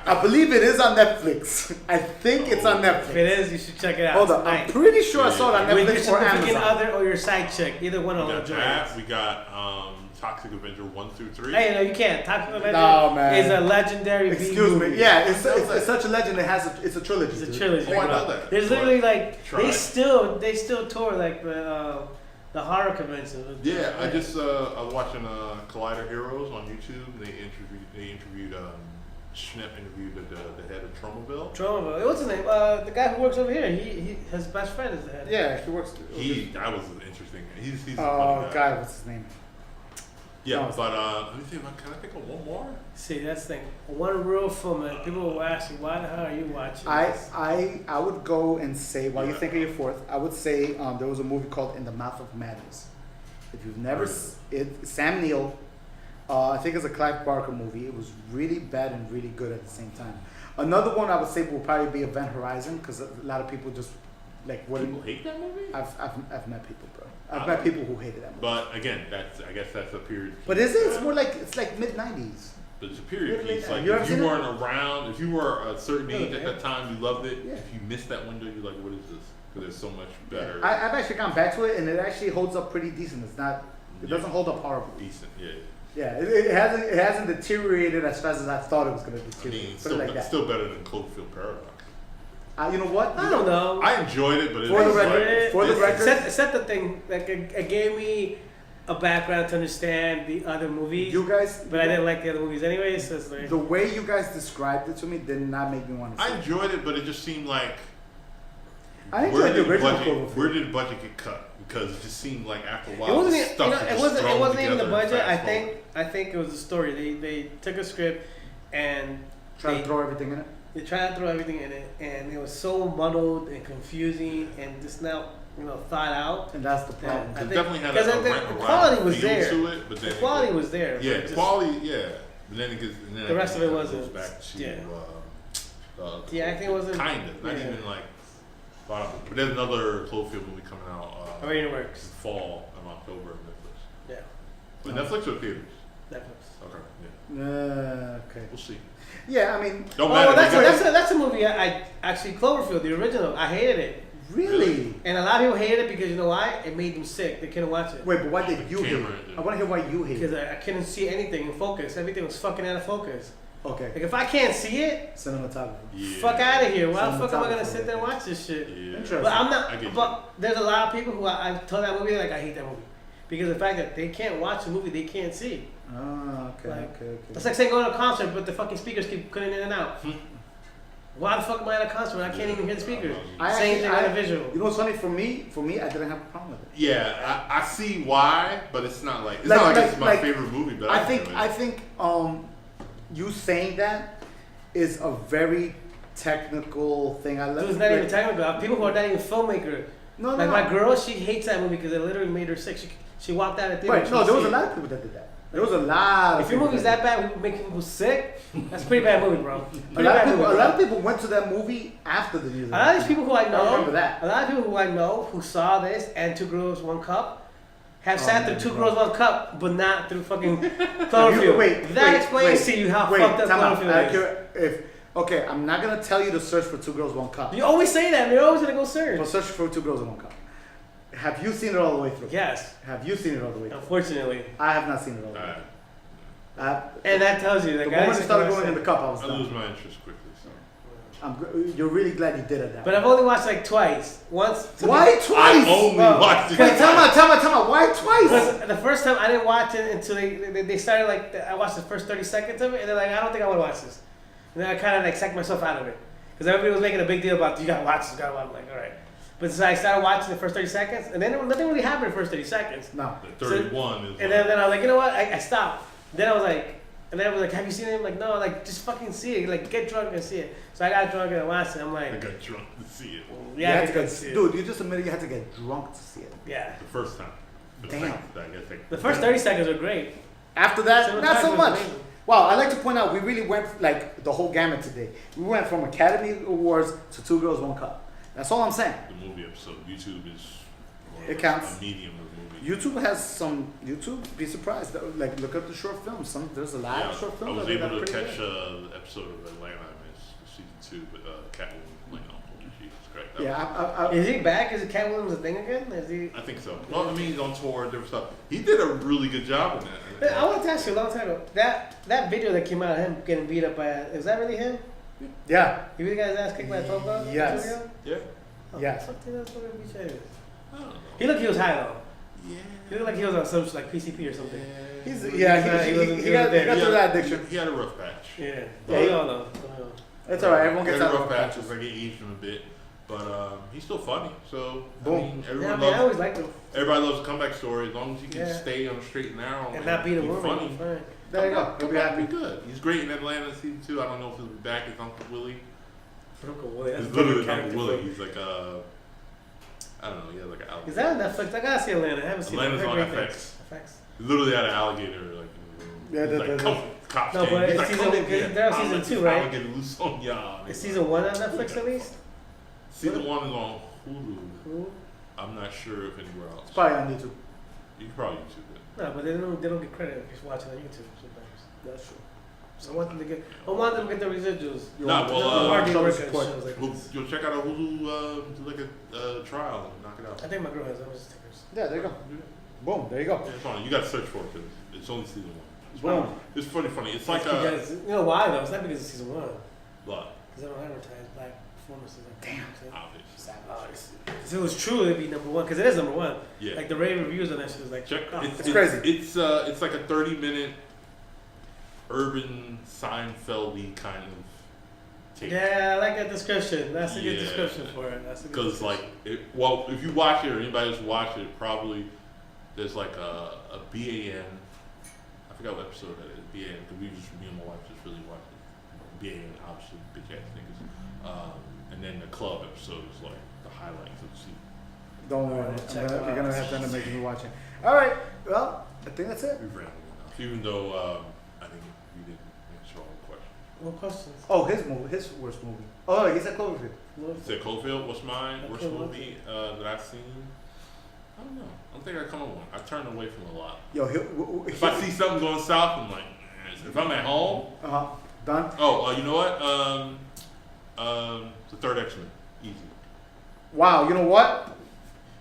I believe it is on Netflix. I think it's on If it Netflix. is, you should check it out. Hold on, Tonight. I'm pretty sure I saw it on With your Netflix or significant Amazon. other or your side chick, either one of We them. got join that. us. We got Toxic Avenger 1 through 3. Hey, no, you can't. Toxic Avenger No, man. is a legendary B Excuse movie. me. Yeah, it's such a legend. It's a trilogy. It's a dude. trilogy. Oh, I bro. know that. There's But literally like try. they still tour like the horror convention. Yeah, I just I was watching Collider Heroes on YouTube. They interviewed Schnepp interviewed the head of Tromaville. Tromaville. What's his name? The guy who works over here. He his best friend is the head. Yeah, he works. That was interesting. He's a funny Oh guy. God, what's his name? Yeah, No. but let me think. Can I think of one more? See, that's the thing. One real film, man. People will ask you, why the hell are you watching this? I would go and say, while you think of your fourth, I would say there was a movie called In the Mouth of Madness. If you've never, Sam Neill, I think it's a Clive Barker movie. It was really bad and really good at the same time. Another one I would say will probably be Event Horizon, because a lot of people just like People wouldn't. hate that movie. I've met people, bro. I've met people who hated that movie. But again, I guess that's a period. But is it? It's more like it's like mid '90s. But it's a period Really? piece. Like You ever if you seen it? weren't around, if you were a certain age at Yeah. that time, you loved it. Yeah. If you missed that window, you're like, what is this? Because it's so much better. I've actually gone back to it, and it actually holds up pretty decent. It Yeah. doesn't hold up horribly. Decent, yeah. Yeah, it hasn't deteriorated as fast as I thought it was gonna I mean, deteriorate. it's Put it like that. still better than Cloverfield Paradox. You know what? I don't know. I enjoyed it, but it For the was record- like, for the this- record- Set the thing. Like it gave me a background to understand the other movies, You guys, but I didn't like the other movies anyway. So it's like, the way you guys described it to me did not make me want to see I it. enjoyed it, but it just seemed like I enjoyed the original Cloverfield. where did the budget get cut? Because it just seemed like after a it while, wasn't. the Even, stuff was it just wasn't. It thrown wasn't even the together and budget. I fast think. forward. I think it was the story. They took a script and Try they, to throw everything in it. they tried to throw everything in it, and it was so muddled and confusing and just not thought out. And that's the problem. I It think- definitely had because a the rent quality around was feel there. to it, but then The it quality goes- was there. Yeah, but just- quality, yeah. But then it gets, and then The rest of it goes wasn't- back to yeah. the acting wasn't- kind of not yeah. even like. But there's another Cloverfield movie coming out Already in in works. fall in October on Netflix. Yeah, But Netflix or theaters? Netflix. Okay, yeah, Okay. we'll see. Yeah, I mean, Don't Oh, matter. well, because- that's a movie. I actually Cloverfield, the original. I hated it, really. and a lot of people hated it because you know why? It made them sick. They couldn't watch it Wait, but why did you hate Camera, it? yeah. I want to hear why you hate because it. I couldn't see anything in focus. Everything was fucking out of focus. Okay. Like if I can't see it, Cinematography. Yeah. fuck out of here. Why the fuck am I gonna Cinematography. sit there and watch this shit? Yeah. Interesting. But I'm I not. get you. But there's a lot of people who I've told that movie like I hate that movie because of the fact that they can't watch a movie they can't see. Okay, Like, okay. It's like saying going to a concert, but the fucking speakers keep cutting in and out. Why the fuck am I at a concert when I can't even hear the speakers? Same thing on a visual. You know what's funny for me? For me, I didn't have a problem with it. Yeah, I see why, but it's not like it's Like- not like, like- it's my like, favorite movie. But I enjoy think it. I think you saying that is a very technical thing. Dude, it's not even technical. People who are not even filmmaker. No, no, Like no. my girl, she hates that movie because it literally made her sick. She walked out of theater. Right. No, there was a lot of people that did that. There was a lot. If your movie's that bad, we make people sick. That's a pretty bad movie, bro. A Pretty lot of bad people. movie, A lot bro. of people went to that movie after the news. A lot of these people who I know, I remember that. a lot of people who I know who saw this and Two Girls One Cup have Oh, sat man, through Two bro. Girls One Cup, but not through fucking Cloverfield. That explains to you how fucked up time out. Cloverfield Okay, I'm not gonna tell you to search for Two Girls One Cup. is. You always say that. You're always gonna go search. But search for Two Girls One Cup. Have you seen it all the way through? Yes, Have you seen it all the way through? unfortunately, I have not seen it all the way Alright. through. and that tells you The that moment it started going in the cup, I was I lose done. my interest quickly. So You're really glad you did it that But way. I've only watched like twice. Once. Why I twice? only Well, watched it. Wait, time out. Why twice? Because the first time I didn't watch it until they started like I watched the first 30 seconds of it and they're like I don't think I want to watch this, and then I kind of like psyched myself out of it because everybody was making a big deal about you gotta watch this, you gotta watch. I'm like all right, but so I started watching the first 30 seconds and then nothing really happened in the first 30 seconds, No. The 31 is. and then I was like you know what I stopped. Then I was like And then I was like, have you seen it? I'm like, no, like, just fucking see it. Like, get drunk and see it. So I got drunk and I watched it. I'm I like, got drunk to see it You yeah, had I to got get, to see it. dude, you just admitted you had to get drunk to see it. Yeah. the first time. The Damn. second time, I think. The first 30 seconds were great. After that, not so Cinematography was much. amazing. Wow, I like to point out we really went like the whole gamut today. We went from Academy Awards to Two Girls, One Cup. That's all I'm saying. The movie episode. YouTube is more It of counts. a medium of movie. YouTube has some. YouTube, be surprised. Like look up the short films. There's a lot of short I films. was that they able got to pretty catch good. the episode of Atlanta. I missed season 2, but Catwoman playing Uncle. She was great. That Yeah, was- Is he back? Is Cat Williams a thing again? Is he? I think so. Well, I mean, he's on tour and different stuff. He did a really good job in Hey, that. I want to ask you a long time ago. That video that came out of him getting beat up by, is that really him? yeah, You really got his ass kicked by a 12 ball? Yes. Yeah. Oh, Yes. Fuck, dude, that's what it be saying. I don't know. He was high though. Yeah. He looked like he was on some like PCP or something. he's He yeah. wasn't- He he got wasn't through that He addiction. He had a rough patch. Yeah. Yeah, Yeah, he- we all know. It's alright. Everyone He gets had out a of rough rough patch. patches. It's like it aged him a bit, but he's still funny. So Boom. I mean, Yeah, I everyone mean, I loves. always liked him. Everybody loves a comeback story as long as he can Yeah. stay on the straight and narrow And not beat a woman. funny. Fine. There you go. You'll be happy. Good. He's great in Atlanta season 2. I don't know if he'll be back as Uncle Willie. Uncle Willie, that's He's a different literally Uncle character. Willie. He's like I don't know. He has like an alligator. Is that on Netflix? I gotta see Atlanta. I haven't seen Atlanta's it. on I've heard great FX. things. FX. He literally had an alligator like in the room. Yeah, He's like, come, cops No, came. but He's it's like, season- come in here. they're on I'll season let 2, this right? alligator loose on y'all. Is season 1 on Netflix at least? Season 1 is on Hulu. Cool. I'm not sure if anywhere else. It's probably on YouTube. You can probably YouTube it. No, but they don't get credit if you're watching on YouTube sometimes. That's true. So I want them to get the residuals. You Nah, want well, to Hard show work the on support. shows like this. You'll check out a Hulu to look at trial and knock it out. I think my girl has. I'm just stickers. Yeah, there you go. Boom. There you go. Yeah, it's fine. You got to search for it because it's only season 1. It's Boom. funny. It's funny. It's like Because, you know why though? It's not because it's season 1. what? Because they don't advertise black performances. Like Damn. Obvious. If it was true, it'd be number 1. Because it is number 1. Yeah. Like the rave reviews on that shit is like. Check. oh, It's crazy. It's like a 30-minute urban Seinfeld-y kind of take. yeah, I like that description. That's a good Yeah. description for it. That's a good. Because description. well, if you watch it or anybody else watch it, probably there's like a BAN. I forgot what episode that is. BAN. Because me and my wife just really watched it. BAN, obviously, bitch ass niggas. And then the club episode is like the highlights of the season. Don't worry. Alright, check it You're out. gonna have to end up making me watch it. All right. Well, I think that's it. We've ran enough. Even though I think we didn't answer all the questions. What questions? Oh, his worst movie. Oh, he said Cloverfield. You said Cloverfield, what's mine? Okay, Worst what's movie that I've seen? I don't know. I don't think I come up with one. I turn away from a lot. Yo, If I see something going south, I'm like, if I'm at home, done. oh, you know what? The third X-Men, easy. Wow. You know what?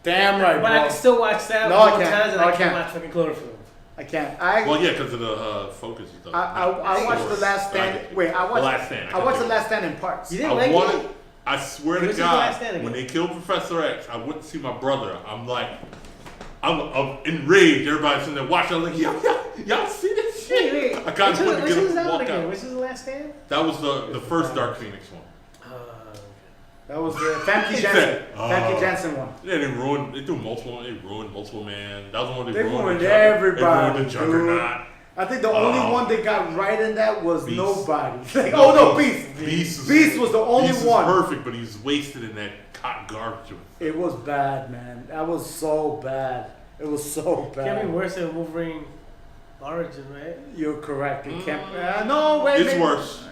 Damn right, But I bro. can still watch that No, I more can't. times than No, I I can can't. watch fucking Cloverfield. I can't. I Well, yeah, because of the focus and stuff. I watched The Last Stand. Wait, I watched. The Last Stand. I watched The Last Stand in parts. You didn't like it? I swear It to was just The Last God, Stand again. when they killed Professor X, I went to see my brother. I'm like, I'm enraged. Everybody's sitting there watching. I'm like, y'all see this shit? Wait. I got which to was get up that and one walk again? out. Which is The Last Stand? That was the first Dark Phoenix one. That was the Famke He Janssen. said, Famke Janssen one. Yeah, they ruined Multiple Man. That was the one They ruined the everybody, They ruined the Juggernaut. I think the only one they got right in that was Beast. nobody. Like, oh no, Beast. Beast was the only Beast one. Was perfect, but he was wasted in that cotton garbage. It was bad, man. That was so bad. It was so Can't be bad. worse than Wolverine Origin, right? You're correct. It can't. No, wait. It's maybe- worse.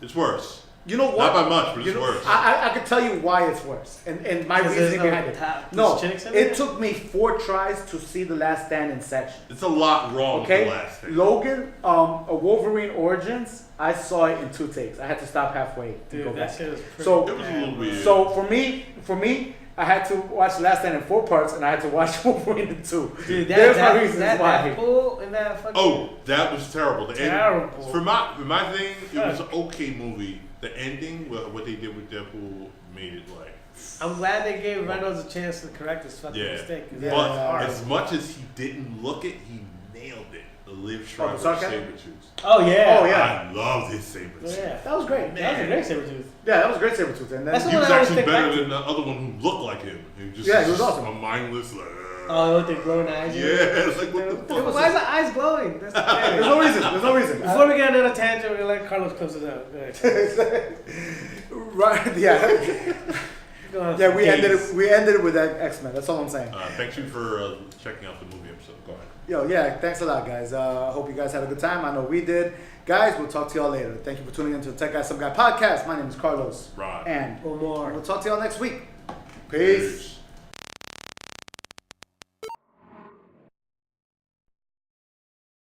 It's worse. You know Not what? by much, but You it's know, worse. I can tell you why it's worse, and my Because there's reasoning no behind it. top- No, there's chicks in it it? took me 4 tries to see The Last Stand in section. It's a lot wrong with Okay, the last thing. Logan, a Wolverine Origins. I saw it in 2 takes. I had to stop halfway to Dude, go that back. shit was pretty So- It was a little weird. So for me, I had to watch The Last Stand in 4 parts, and I had to watch Wolverine in 2. Dude, There's that my reasons that why. pool and that fucking. Oh, that was terrible. The ending- Terrible. For my thing, it was an okay movie. The ending, what they did with Deadpool, made it like. I'm glad they gave Reynolds a chance to correct his fucking Yeah. mistake. 'cause Yeah. that But was hard. as much as he didn't look it, he nailed it. The Liv Schreiber sarcasm? Sabretooth. Oh yeah. Oh, yeah. I loved his Sabretooth. Yeah. That was great. That was a great Sabretooth. Yeah, that was a great Sabretooth. And then That's the He one was I always actually think better back to. than the other one who looked like him. He was just Yeah, he was awesome. a mindless. Oh, with the glowing eyes. Yeah, it's like what the fuck? Why is the eyes glowing? That's There's no reason. There's no reason. Before we get another tangent, we're gonna let Carlos close it out. Go ahead. Right? Yeah. Go on. Yeah. We Gaze. ended it. We ended it with that X-Men. That's all I'm saying. Thank you for checking out the movie episode. Go ahead. Yo, yeah. Thanks a lot, guys. I hope you guys had a good time. I know we did. Guys, we'll talk to y'all later. Thank you for tuning into the Tech Guy Some Guy podcast. My name is Carlos. Rod. And Or more. we'll talk to y'all next week. Peace.